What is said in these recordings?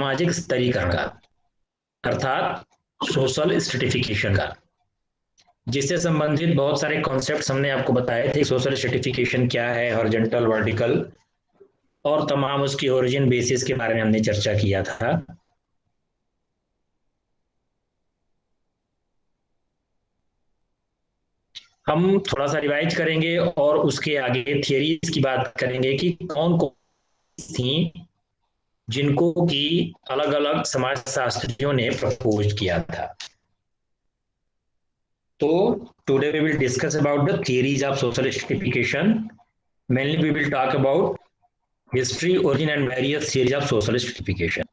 सामाजिक स्तरीकरण का, अर्थात सोशल स्ट्रेटिफिकेशन का, जिससे संबंधित बहुत सारे कॉन्सेप्ट्स हमने आपको बताए थे। सोशल स्ट्रेटिफिकेशन क्या है, हॉरिजॉन्टल, वर्टिकल, और तमाम उसकी ओरिजिन बेसिस के बारे में हमने चर्चा किया था। हम थोड़ा सा रिवाइज करेंगे और उसके आगे थियरीज की बात करेंगे कि कौन कौन थी जिनको कि अलग अलग समाज शास्त्रियों ने प्रपोज किया था। तो today we will discuss about the theories of social stratification. Mainly we will talk about history, origin and various theories of social stratification.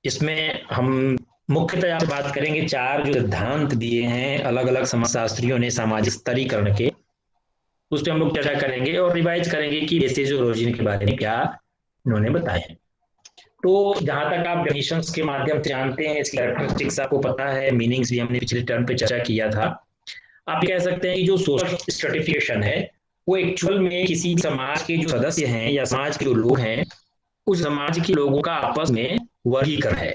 इसमें हम मुख्यतः आप बात करेंगे चार जो सिद्धांत दिए हैं अलग अलग समाजशास्त्रियों ने सामाजिक स्तरीकरण के, उस पर हम लोग चर्चा करेंगे और रिवाइज करेंगे कि बेसिस और ओरिजिन के बारे में क्या उन्होंने बताए हैं। तो जहां तक आप डेफिनेशंस के माध्यम से जानते हैं, इसकी कैरेक्टरिस्टिक्स आपको पता है, मीनिंग्स भी हमने पिछले टर्म पे चर्चा किया था। आप कह सकते हैं कि जो सोशल स्ट्रेटिफिकेशन है वो एक्चुअल में किसी समाज के जो सदस्य हैं या समाज के जो लोग हैं उस समाज के लोगों का आपस में वर्गीकरण है।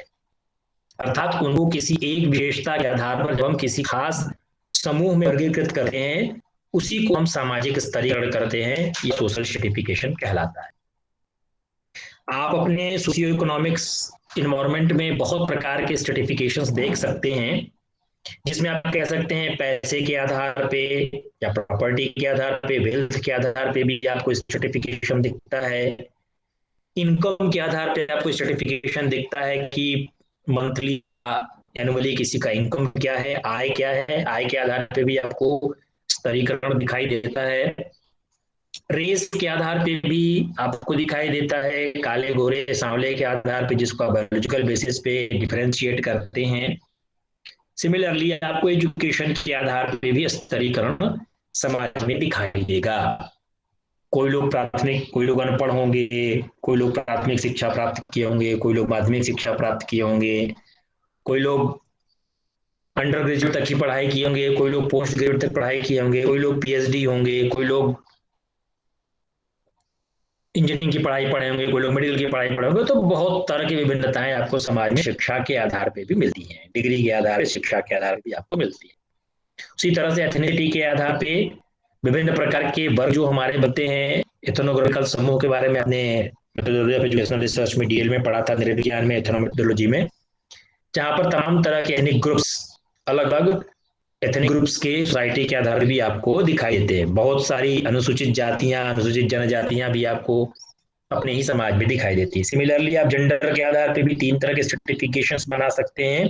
अर्थात उनको किसी एक विशेषता के आधार पर जब हम किसी खास समूह में वर्गीकृत करते हैं उसी को हम सामाजिक स्तरीकरण करते हैं, ये सोशल स्ट्रेटिफिकेशन कहलाता है। आप अपने सोशियो इकोनॉमिक्स इन्वायरमेंट में बहुत प्रकार के स्ट्रेटिफिकेशंस देख सकते हैं, जिसमें आप कह सकते हैं पैसे के आधार पे या प्रॉपर्टी के आधार पे, वेल्थ के आधार पे भी आपको स्ट्रेटिफिकेशन दिखता है। इनकम के आधार पे आपको स्ट्रेटिफिकेशन दिखता है कि मंथली, एनुअली किसी का इनकम क्या है, आय क्या है, आय के आधार पे भी आपको स्तरीकरण दिखाई देता है। रेस के आधार पे भी आपको दिखाई देता है, काले गोरे सांवले के आधार पे, जिसको आप बायोलॉजिकल बेसिस पे डिफरेंशिएट करते हैं। सिमिलरली आपको एजुकेशन के आधार पे भी स्तरीकरण समाज में दिखाई देगा। कोई लोग अनपढ़ होंगे, कोई लोग प्राथमिक शिक्षा प्राप्त किए होंगे, कोई लोग माध्यमिक शिक्षा प्राप्त किए होंगे, कोई लोग अंडर ग्रेजुएट तक की पढ़ाई किए होंगे, कोई लोग पोस्ट ग्रेजुएट तक पढ़ाई किए होंगे, कोई लोग पीएचडी होंगे, कोई लोग इंजीनियरिंग की पढ़ाई पढ़े होंगे, कोई लोग मेडिकल की पढ़ाई पढ़े होंगे। तो बहुत तरह की विभिन्नताएं आपको समाज में शिक्षा के आधार पे भी मिलती हैं, डिग्री के आधार पे, शिक्षा के आधार पे भी आपको मिलती है। उसी तरह से एथनिसिटी के आधार पे विभिन्न प्रकार के वर्ग जो हमारे बनते हैं। एथनोग्राफिकल समूह के बारे में आपने मेथोडोलॉजी ऑफ एजुकेशनल रिसर्च में डीएल में पढ़ा था, नृविज्ञान में एथनोमेथोडोलॉजी में, जहां पर तमाम तरह के एथनिक ग्रुप्स, अलग अलग एथनिक ग्रुप्स के सोसाइटी के आधार पर भी आपको दिखाई देते हैं। बहुत सारी अनुसूचित जातियां, अनुसूचित जनजातियां भी आपको अपने ही समाज में दिखाई देती है। सिमिलरली आप जेंडर के आधार पे भी तीन तरह के सर्टिफिकेशंस बना सकते हैं,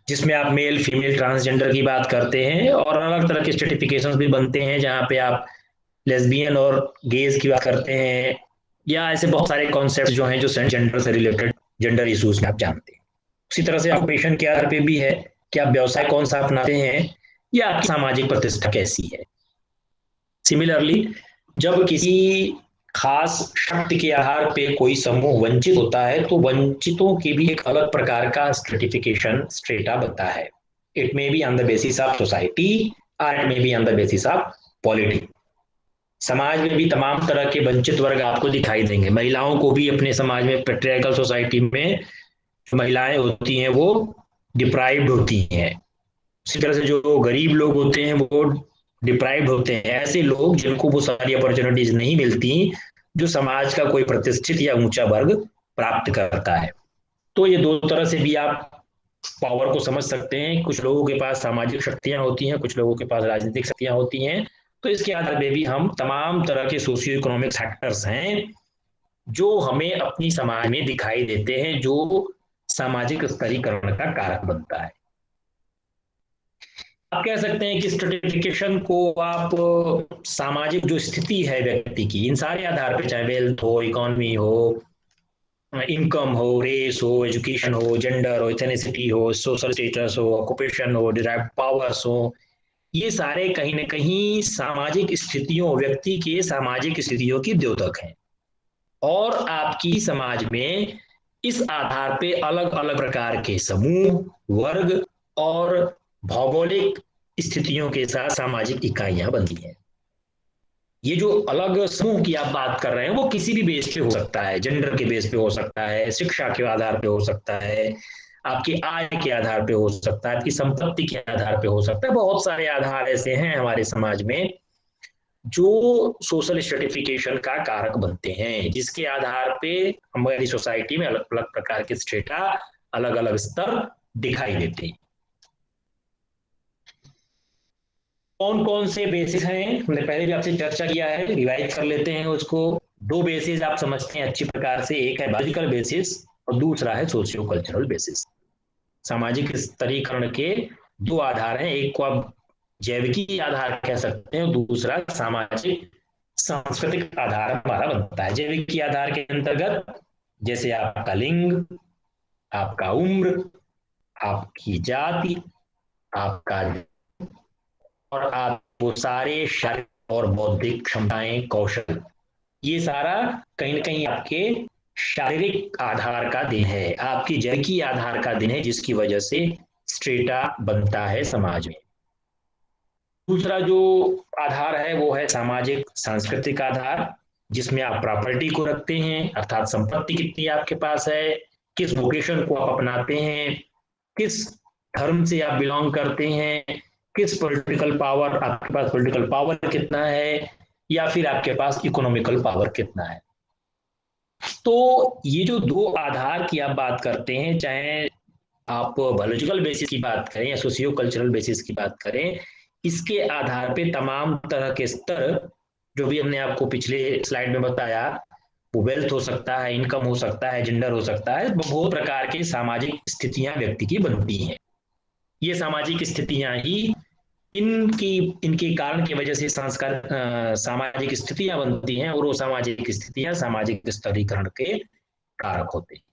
जिसमें आप मेल, फीमेल, ट्रांसजेंडर की बात करते हैं, और अलग तरह के सर्टिफिकेशंस भी बनते हैं जहां पे आप लेस्बियन और गेज की बात करते हैं, या ऐसे बहुत सारे कॉन्सेप्ट जो हैं जो जेंडर से रिलेटेड, जेंडर इश्यूज में आप जानते हैं। उसी तरह से ऑक्यूपेशन के आधार पे भी है कि आप व्यवसाय कौन सा अपनाते हैं या आपकी सामाजिक प्रतिष्ठा कैसी है। सिमिलरली जब किसी खास शक्ति के आधार पे कोई समूह वंचित होता है तो वंचितों की भी एक अलग प्रकार का स्ट्रेटिफिकेशन, स्ट्रेटा बनता है। It may be on the basis of society और it may be on the basis of politics. समाज में भी तमाम तरह के वंचित वर्ग आपको दिखाई देंगे। महिलाओं को भी अपने समाज में, पेट्रियार्कल सोसाइटी में महिलाएं होती हैं वो डिप्राइव्ड होती हैं। इसी तरह से जो गरीब लोग होते हैं वो डिप्राइव्ड होते हैं। ऐसे लोग जिनको वो सारी अपॉर्चुनिटीज नहीं मिलती जो समाज का कोई प्रतिष्ठित या ऊंचा वर्ग प्राप्त करता है। तो ये दो तरह से भी आप पावर को समझ सकते हैं। कुछ लोगों के पास सामाजिक शक्तियां होती हैं, कुछ लोगों के पास राजनीतिक शक्तियां होती हैं। तो इसके आधार पर भी हम तमाम तरह के सोशियो इकोनॉमिक फैक्टर्स हैं जो हमें अपनी समाज में दिखाई देते हैं, जो सामाजिक स्तरीकरण का कारक बनता है। आप कह सकते हैं कि स्ट्रेटिफिकेशन को आप सामाजिक जो स्थिति है व्यक्ति की, इन सारे आधार पर, चाहे वेल्थ हो, इकोनॉमी हो, इनकम हो, रेस हो, एजुकेशन हो, जेंडर हो, एथेनिसिटी हो, सोशल स्टेटस हो, ऑक्यूपेशन हो, डिराइव्ड पावर्स हो, ये सारे कहीं ना कहीं सामाजिक स्थितियों, व्यक्ति के सामाजिक स्थितियों की द्योतक हैं। और आपकी समाज में इस आधार पे अलग अलग प्रकार के समूह, वर्ग और भौगोलिक स्थितियों के साथ सामाजिक इकाइयां बनती हैं। ये जो अलग समूह की आप बात कर रहे हैं वो किसी भी बेस पे हो सकता है, जेंडर के बेस पे हो सकता है, शिक्षा के आधार पे हो सकता है, आपकी आय के आधार पे हो सकता है, आपकी संपत्ति के आधार पे हो सकता है। बहुत सारे आधार ऐसे हैं हमारे समाज में जो सोशल स्ट्रेटिफिकेशन का कारक बनते हैं, जिसके आधार पे हमारी सोसाइटी में अलग अलग प्रकार के स्ट्रेटा, अलग अलग स्तर दिखाई देते हैं। कौन कौन से बेसिस हैं हमने पहले भी आपसे चर्चा किया है, रिवाइज कर लेते हैं उसको। दो बेसिस आप समझते हैं अच्छी प्रकार से, एक है बायोलॉजिकल बेसिस और दूसरा है सोशियो कल्चरल बेसिस। सामाजिक स्तरीकरण के दो आधार हैं, एक को आप जैविकी आधार कह सकते हैं, दूसरा सामाजिक सांस्कृतिक आधार हमारा बनता है। जैविकी आधार के अंतर्गत जैसे आपका लिंग, आपका उम्र, आपकी जाति, आपका और आप वो सारे शारीरिक और बौद्धिक क्षमताएं, कौशल, ये सारा कहीं ना कहीं आपके शारीरिक आधार का दिन है, आपकी जैविकी आधार का दिन है, जिसकी वजह से स्ट्रेटा बनता है समाज में। दूसरा जो आधार है वो है सामाजिक सांस्कृतिक आधार, जिसमें आप प्रॉपर्टी को रखते हैं, अर्थात संपत्ति कितनी आपके पास है, किस वोकेशन को आप अपनाते हैं, किस धर्म से आप बिलोंग करते हैं, किस पॉलिटिकल पावर आपके पास, पॉलिटिकल पावर कितना है, या फिर आपके पास इकोनॉमिकल पावर कितना है। तो ये जो दो आधार की आप बात करते हैं, चाहे आप बायोलॉजिकल बेसिस की बात करें या सोशियो कल्चरल बेसिस की बात करें, इसके आधार पे तमाम तरह के स्तर, जो भी हमने आपको पिछले स्लाइड में बताया, वो वेल्थ हो सकता है, इनकम हो सकता है, जेंडर हो सकता है, बहुत प्रकार की सामाजिक स्थितियां व्यक्ति की बनती हैं। ये सामाजिक स्थितियां ही इनकी इनके कारण की वजह से संस्कार सामाजिक स्थितियां बनती हैं, और वो सामाजिक स्थितियां सामाजिक स्तरीकरण के कारक होते हैं।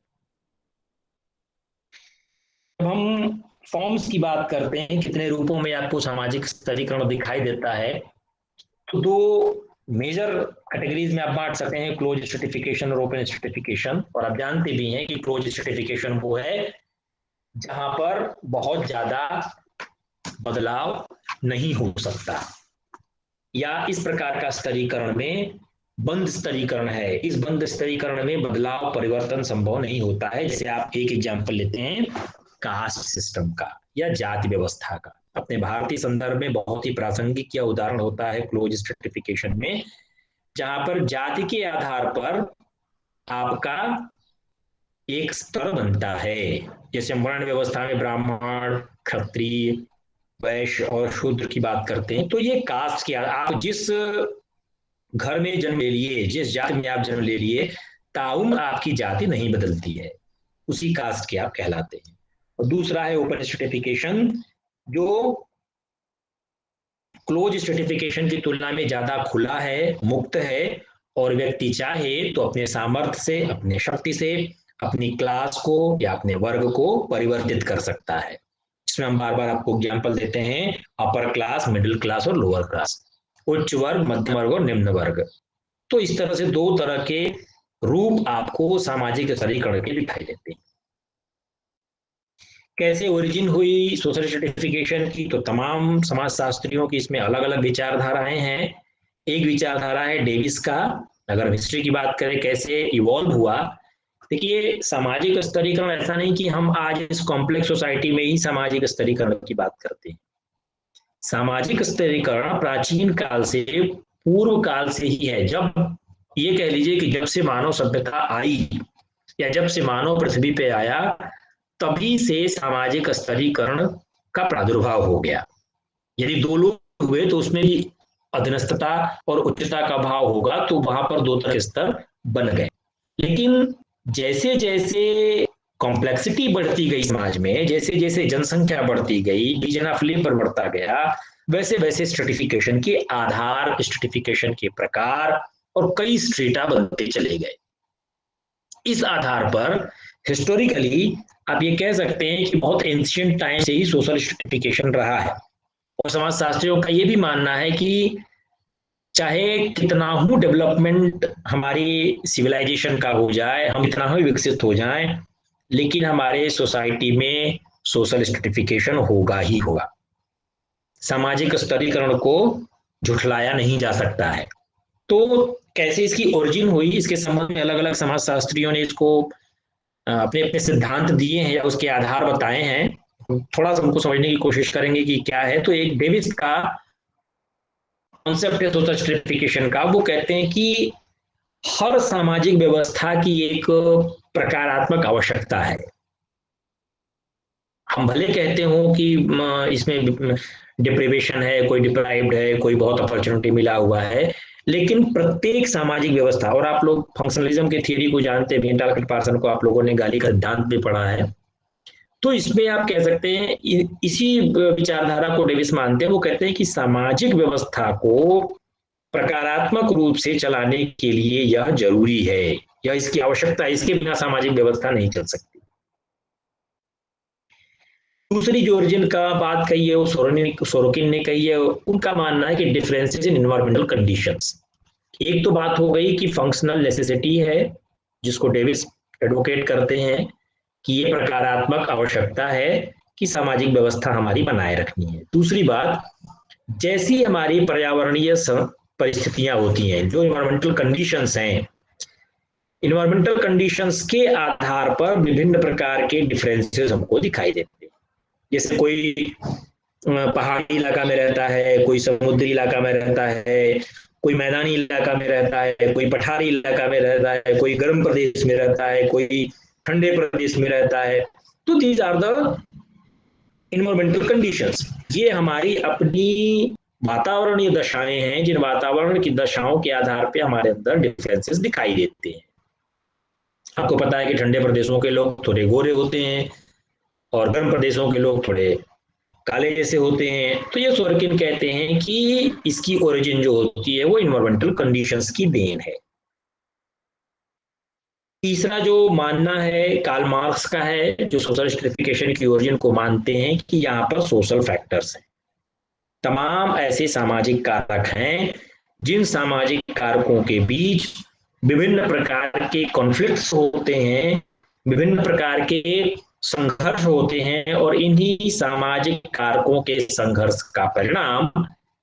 जब हम फॉर्म्स की बात करते हैं, कितने रूपों में आपको सामाजिक स्तरीकरण दिखाई देता है, तो दो मेजर कैटेगरीज में आप बांट सकते हैं, क्लोज स्ट्रेटिफिकेशन और ओपन स्ट्रेटिफिकेशन। और आप जानते भी हैं कि क्लोज स्ट्रेटिफिकेशन वो है जहां पर बहुत ज्यादा बदलाव नहीं हो सकता, या इस प्रकार का स्तरीकरण में बंद स्तरीकरण है, इस बंद स्तरीकरण में बदलाव परिवर्तन संभव नहीं होता है। जैसे आप एक एग्जांपल लेते हैं कास्ट सिस्टम का या जाति व्यवस्था का, अपने भारतीय संदर्भ में बहुत ही प्रासंगिक यह उदाहरण होता है क्लोज स्ट्रेटिफिकेशन में, जहां पर जाति के आधार पर आपका एक स्तर बनता है। जैसे हम वर्ण व्यवस्था में ब्राह्मण, क्षत्रिय, वैश्य और शूद्र की बात करते हैं, तो ये कास्ट के आप जिस घर में जन्म ले लिए, जिस जाति में आप जन्म ले लिए, ताउम आपकी जाति नहीं बदलती है, उसी कास्ट के आप कहलाते हैं। और दूसरा है ओपन स्ट्रेटिफिकेशन, जो क्लोज स्ट्रेटिफिकेशन की तुलना में ज्यादा खुला है, मुक्त है, और व्यक्ति चाहे तो अपने सामर्थ्य से, अपने शक्ति से अपनी क्लास को या अपने वर्ग को परिवर्तित कर सकता है। इसमें हम बार बार आपको एग्जाम्पल देते हैं, अपर क्लास, मिडिल क्लास और लोअर क्लास, उच्च वर्ग, मध्यम वर्ग और निम्न वर्ग। तो इस तरह से दो तरह के रूप आपको सामाजिक स्तरीकरण के दिखाई देते हैं। कैसे ओरिजिन हुई सोशल स्ट्रेटिफिकेशन की, तो तमाम समाजशास्त्रियों की इसमें अलग अलग विचारधाराएं हैं। एक विचारधारा है डेविस का। अगर हिस्ट्री की बात करें कैसे इवॉल्व हुआ, देखिए सामाजिक स्तरीकरण ऐसा नहीं कि हम आज इस कॉम्प्लेक्स सोसाइटी में ही सामाजिक स्तरीकरण की बात करते हैं। सामाजिक स्तरीकरण प्राचीन काल से, पूर्व काल से ही है। जब ये कह लीजिए कि जब से मानव सभ्यता आई या जब से मानव पृथ्वी पे आया, तभी से सामाजिक स्तरीकरण का प्रादुर्भाव हो गया। यदि दो लोग हुए तो उसमें भी अधीनस्थता और उच्चता का भाव होगा, तो वहां पर दो तरह के स्तर बन गए। लेकिन जैसे जैसे कॉम्प्लेक्सिटी बढ़ती गई समाज में, जैसे जैसे जनसंख्या बढ़ती गई, डिवीजन ऑफ लेबर बढ़ता गया, वैसे वैसे स्ट्रेटिफिकेशन के आधार, स्ट्रेटिफिकेशन के प्रकार और कई स्ट्रेटा बनते चले गए। इस आधार पर हिस्टोरिकली आप ये कह सकते हैं कि बहुत एंशिएंट टाइम से ही सोशल स्ट्रेटिफिकेशन रहा है। और समाजशास्त्रियों का ये भी मानना है कि चाहे कितना ही डेवलपमेंट हमारी सिविलाइजेशन का हो जाए, हम इतना ही विकसित हो जाएं, लेकिन हमारे सोसाइटी में सोशल स्ट्रेटिफिकेशन होगा ही होगा। सामाजिक स्तरीकरण को झुठलाया नहीं जा सकता है। तो कैसे इसकी ओरिजिन हुई, इसके संबंध में अलग अलग समाजशास्त्रियों ने इसको अपने अपने सिद्धांत दिए हैं या उसके आधार बताए हैं। थोड़ा सा उनको समझने की कोशिश करेंगे कि क्या है। तो एक डेविस का कॉन्सेप्ट है सोशल स्ट्रेटिफिकेशन का। वो कहते हैं कि हर सामाजिक व्यवस्था की एक प्रकारात्मक आवश्यकता है। हम भले कहते हो कि इसमें डिप्रिवेशन है, कोई डिप्राइव्ड है, कोई बहुत अपॉर्चुनिटी मिला हुआ है, लेकिन प्रत्येक सामाजिक व्यवस्था, और आप लोग फंक्शनलिज्म की थ्योरी को जानते हैं, टालकट पार्सन को आप लोगों ने गाली का सिद्धांत भी पढ़ा है, तो इसमें आप कह सकते हैं इसी विचारधारा को डेविस मानते हैं। वो कहते हैं कि सामाजिक व्यवस्था को प्रकारात्मक रूप से चलाने के लिए यह जरूरी है या इसकी आवश्यकता है, इसके बिना सामाजिक व्यवस्था नहीं चल सकती। दूसरी जो ओरिजिन का बात कही है वो सोरोकिन ने कही है। उनका मानना है कि डिफरेंसेस इन एनवायरमेंटल कंडीशंस। एक तो बात हो गई कि फंक्शनल नेसेसिटी है, जिसको डेविस एडवोकेट करते हैं कि ये प्रकारात्मक आवश्यकता है कि सामाजिक व्यवस्था हमारी बनाए रखनी है। दूसरी बात, जैसी हमारी पर्यावरणीय परिस्थितियां होती हैं, जो इन्वायरमेंटल कंडीशंस हैं, इन्वायरमेंटल कंडीशंस के आधार पर विभिन्न प्रकार के डिफरेंसेस हमको दिखाई देते हैं। जैसे कोई पहाड़ी इलाका में रहता है, कोई समुद्री इलाका में रहता है, कोई मैदानी इलाका में रहता है, कोई पठारी इलाका में रहता है, कोई गर्म प्रदेश में रहता है, कोई ठंडे प्रदेश में रहता है। तो these are the environmental conditions. ये हमारी अपनी वातावरणीय दशाएं हैं, जिन वातावरण की दशाओं के आधार पे हमारे अंदर डिफरेंसेस दिखाई देते हैं। आपको पता है कि ठंडे प्रदेशों के लोग थोड़े गोरे होते हैं और गर्म प्रदेशों के लोग थोड़े काले जैसे होते हैं। तो ये सोरकिन कहते हैं कि इसकी ओरिजिन जो होती है वो इन्वायरमेंटल कंडीशंस की देन है। तीसरा जो मानना है कार्ल मार्क्स का है, जो सोशल स्ट्रेटिफिकेशन की ओरिजिन को मानते हैं कि यहाँ पर सोशल फैक्टर्स हैं। तमाम ऐसे सामाजिक कारक हैं जिन सामाजिक कारकों के बीच विभिन्न प्रकार के कॉन्फ्लिक्ट्स होते हैं, विभिन्न प्रकार के संघर्ष होते हैं, और इन्हीं सामाजिक कारकों के संघर्ष का परिणाम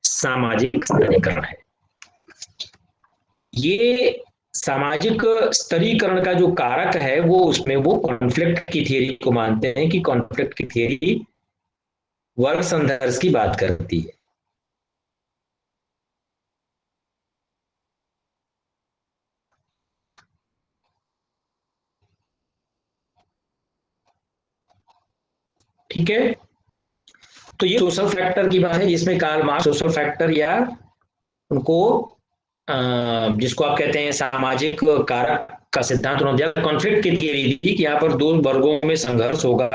सामाजिक स्तरीकरण है। ये सामाजिक स्तरीकरण का जो कारक है वो उसमें वो कॉन्फ्लिक्ट की थियरी को मानते हैं कि कॉन्फ्लिक्ट की थियरी वर्ग संघर्ष की बात करती है। ठीक है, तो ये सोशल फैक्टर की बात है, जिसमें कार्ल मार्क्स सोशल फैक्टर या उनको जिसको आप कहते हैं सामाजिक कारक का सिद्धांत उन्होंने दिया। कॉन्फ्लिक्ट की थियरी थी कि यहाँ पर दो वर्गों में संघर्ष होगा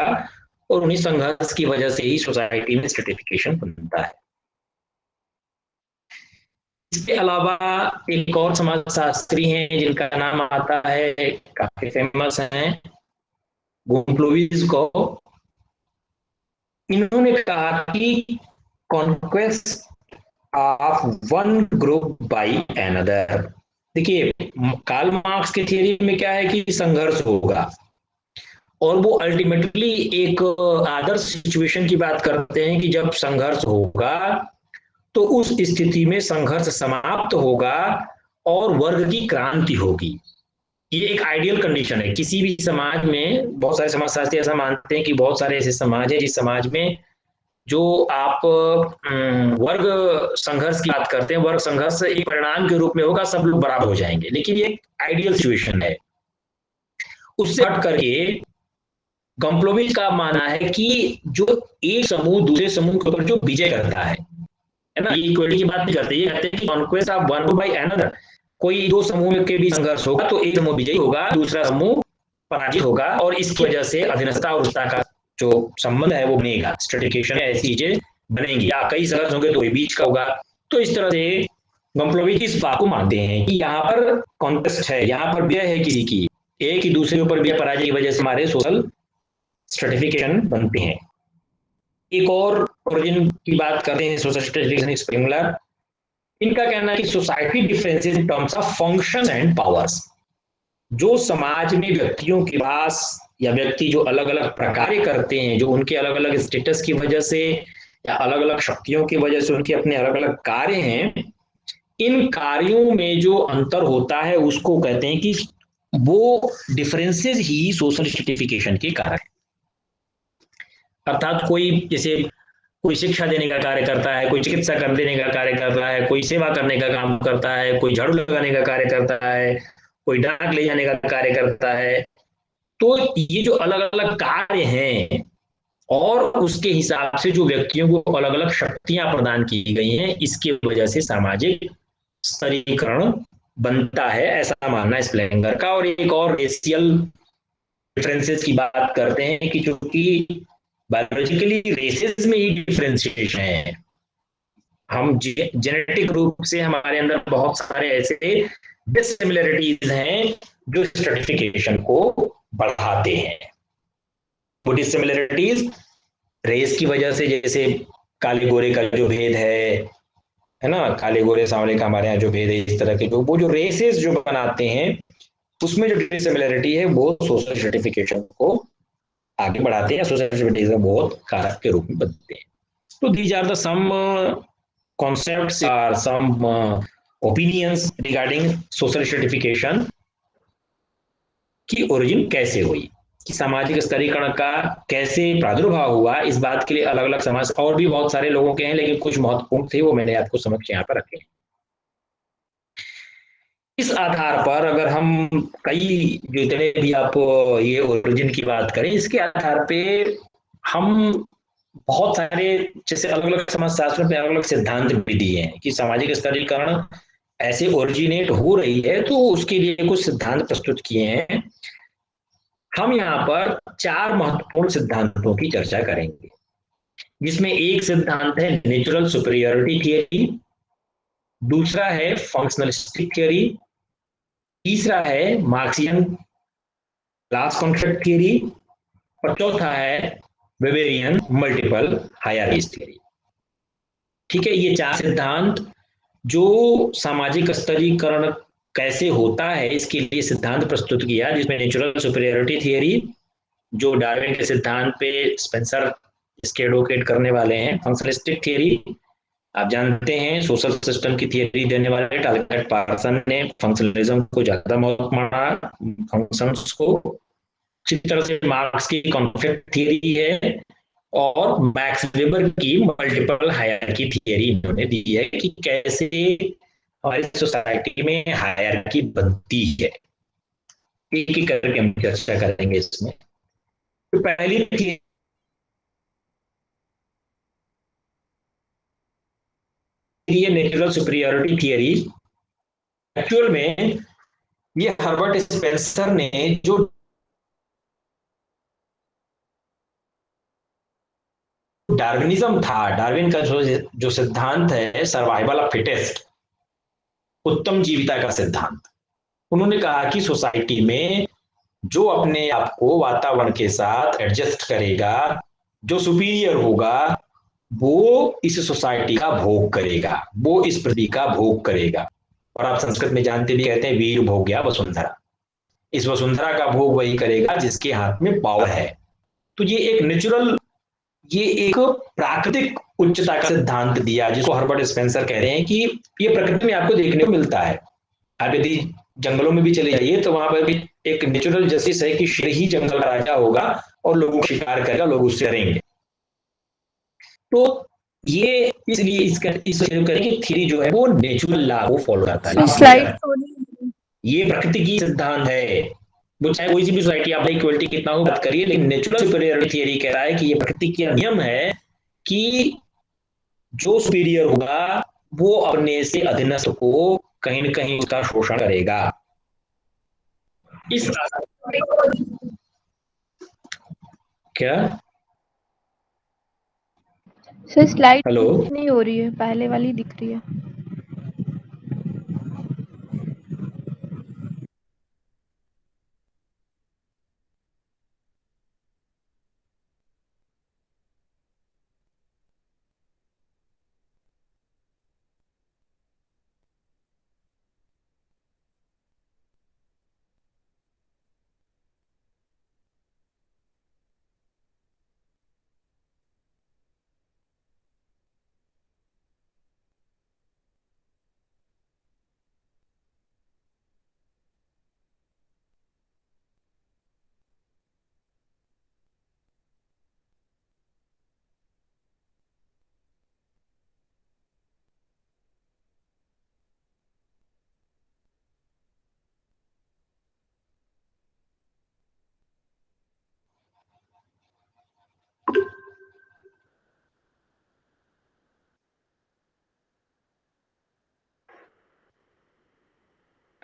और उन्हीं संघर्ष की वजह से ही सोसाइटी में स्ट्रेटिफिकेशन बनता है। इसके अलावा एक और समाजशास्त्री हैं जिनका नाम आता है, काफी फेमस हैं, गुम्प्लोविज को। इन्होंने कहा कि conquest of one group by another. देखिए, कार्ल मार्क्स की थियरी में क्या है कि संघर्ष होगा, और वो अल्टीमेटली एक आदर्श सिचुएशन की बात करते हैं कि जब संघर्ष होगा तो उस स्थिति में संघर्ष समाप्त होगा और वर्ग की क्रांति होगी। ये एक आइडियल कंडीशन है किसी भी समाज में। बहुत सारे समाजशास्त्री ऐसा मानते हैं कि बहुत सारे ऐसे समाज है जिस समाज में जो आप वर्ग संघर्ष की बात करते हैं, वर्ग संघर्ष एक परिणाम के रूप में होगा, सब लोग बराबर हो जाएंगे, लेकिन ये आइडियल सिचुएशन है। उससे हट करके गम्प्लोविच का मानना है कि जो एक समूह दूसरे समूह के ऊपर जो विजय करता है ना, ये इक्वलिटी की बात नहीं करते। ये कहते हैं कि conquest of one by another, कोई दो समूह के बीच संघर्ष होगा तो एक समूह विजयी होगा, दूसरा समूह पराजित होगा, और इसकी वजह से अधीनस्था और उच्चता का जो संबंध है वो बनेगा। स्ट्रेटिफिकेशन ऐसी चीजें बनेंगी, या कई संघर्ष होंगे तो बीच का होगा। तो इस तरह से गम्प्लोविच इस बात को मानते हैं कि यहाँ पर कॉन्टेस्ट है, यहाँ पर विजय है किसी की, एक ही दूसरे ऊपर विजय पराजय की वजह से हमारे सोशल स्ट्रेटिफिकेशन बनते हैं। एक और ओरिजिन की बात करते हैं सोशल स्ट्रेटिफिकेशन स्प्रिंगलर। इनका कहना है कि society differences in terms of function and powers. जो समाज में व्यक्तियों के पास या व्यक्ति जो अलग अलग प्रकार करते हैं, जो उनके अलग अलग स्टेटस की वजह से या अलग अलग शक्तियों की वजह से उनके अपने अलग अलग कार्य हैं, इन कार्यों में जो अंतर होता है उसको कहते हैं कि वो डिफरेंसेस ही सोशल स्ट्रेटिफिकेशन के कारक है। अर्थात कोई जैसे कोई शिक्षा देने का कार्य करता है, कोई चिकित्सा कर देने का कार्य करता है, कोई सेवा करने का काम करता है, कोई झाड़ू लगाने का कार्य करता है, कोई डाक ले जाने का कार्य करता है। तो ये जो अलग अलग कार्य हैं और उसके हिसाब से जो व्यक्तियों को अलग अलग शक्तियां प्रदान की गई हैं, इसकी वजह से सामाजिक स्तरीकरण बनता है, ऐसा मानना है स्प्लेंगर का। और एक और रेशियल डिफरेंसेस की बात करते हैं कि चूंकि बायोलॉजिकली रेसेस में ही डिफरेंशिएशन है, हम जेनेटिक रूप से हमारे अंदर बहुत सारे ऐसे डिसिमिलरिटीज हैं जो स्ट्रेटिफिकेशन को बढ़ाते हैं। वो डिसिमिलरिटीज रेस की वजह से, जैसे काले गोरे का जो भेद है ना, काले गोरे सांवले का हमारे यहाँ जो भेद है, इस तरह के जो वो जो रेसेस जो बनाते हैं, उसमें जो डिसिमिलरिटी है वो सोशल स्ट्रेटिफिकेशन को आगे बढ़ाते हैं, सोशल स्ट्रेटिफिकेशन बहुत कारक के रूप में बनते हैं। तो these are the some concepts or some opinions regarding social stratification की ओरिजिन कैसे हुई, कि सामाजिक स्तरीकरण का कैसे प्रादुर्भाव हुआ। इस बात के लिए अलग अलग समाज और भी बहुत सारे लोगों के हैं, लेकिन कुछ महत्वपूर्ण थे वो मैंने आपको समक्ष यहाँ पर रखे। इस आधार पर अगर हम कई जितने भी आप ये ओरिजिन की बात करें, इसके आधार पे हम बहुत सारे जैसे अलग अलग समाज शास्त्रों पे अलग अलग सिद्धांत भी दिए हैं कि सामाजिक स्तरीकरण ऐसे ओरिजिनेट हो रही है, तो उसके लिए कुछ सिद्धांत प्रस्तुत किए हैं। हम यहाँ पर चार महत्वपूर्ण सिद्धांतों की चर्चा करेंगे, जिसमें एक सिद्धांत है नेचुरल सुपीरियरिटी थियरी, दूसरा है फंक्शनलिस्टिक थियरी, तीसरा है मार्क्सियन क्लास कॉन्सेप्ट थियरी, और चौथा है वेबेरियन मल्टीपल हायरार्कीज थियरी। ठीक है, ये चार सिद्धांत जो सामाजिक स्तरीकरण कैसे होता है इसके लिए सिद्धांत प्रस्तुत किया, जिसमें नेचुरल सुपीरियरिटी थियरी जो डार्विन के सिद्धांत पे स्पेंसर इसके एडवोकेट करने वाले हैं, फंक्शनलिस्टिक थियरी आप जानते हैं सोशल सिस्टम की थियरी देने वाले टालकट पार्सन ने फंक्शनलिज्म को ज्यादा महत्व माना, फंक्शंस को। इसी तरह से मार्क्स की कॉन्फ्लिक्ट थियरी है, और मैक्स वेबर की मल्टीपल हायरार्की थियरी इन्होंने दी है कि कैसे हमारी सोसाइटी में हायरार्की बनती है। एक एक करके हम चर्चा करेंगे इसमें। तो पहली थियरी है नेचुरल सुपीरियरिटी थियरी। एक्चुअल में ये हर्बर्ट स्पेंसर ने जो डार्विनिज्म था, डार्विन का जो सिद्धांत है सर्वाइवल ऑफ फिटेस्ट, उत्तम जीविता का सिद्धांत, उन्होंने कहा कि सोसाइटी में जो अपने आप को वातावरण के साथ एडजस्ट करेगा, जो सुपीरियर होगा, वो इस सोसाइटी का भोग करेगा, वो इस पृथ्वी का भोग करेगा। और आप संस्कृत में जानते भी, कहते हैं वीर भोग्या वसुंधरा, इस वसुंधरा का भोग वही करेगा जिसके हाथ में पावर है। तो ये एक प्राकृतिक उच्चता का सिद्धांत दिया, जिसको हर्बर्ट स्पेंसर कह रहे हैं कि ये प्रकृति में आपको देखने को मिलता है। आप यदि जंगलों में भी चले जाइए तो वहां पर भी एक नेचुरल जस्टिस है कि शेर ही जंगल का राजा होगा और लोगों को शिकार करेगा, लोग उससे डरेंगे। तो ये इसलिए इसका इस करें कि थ्योरी जो है वो नेचुरल लॉ को फॉलो करता है, स्लाइड तो नहीं। ये प्रकृति की सिद्धांत है। वो चाहे कोई सी भी सोसाइटी आप इक्वलिटी कितना हो बात करिए, लेकिन नेचुरल सुपीरियरिटी थियरी कह रहा है कि ये प्रकृति का नियम है कि जो सुपीरियर होगा वो अपने से अधीनस्थ को कहीं न कहीं उसका शोषण करेगा। इस क्या सर स्लाइड हेलो नहीं हो रही है, पहले वाली दिख रही है।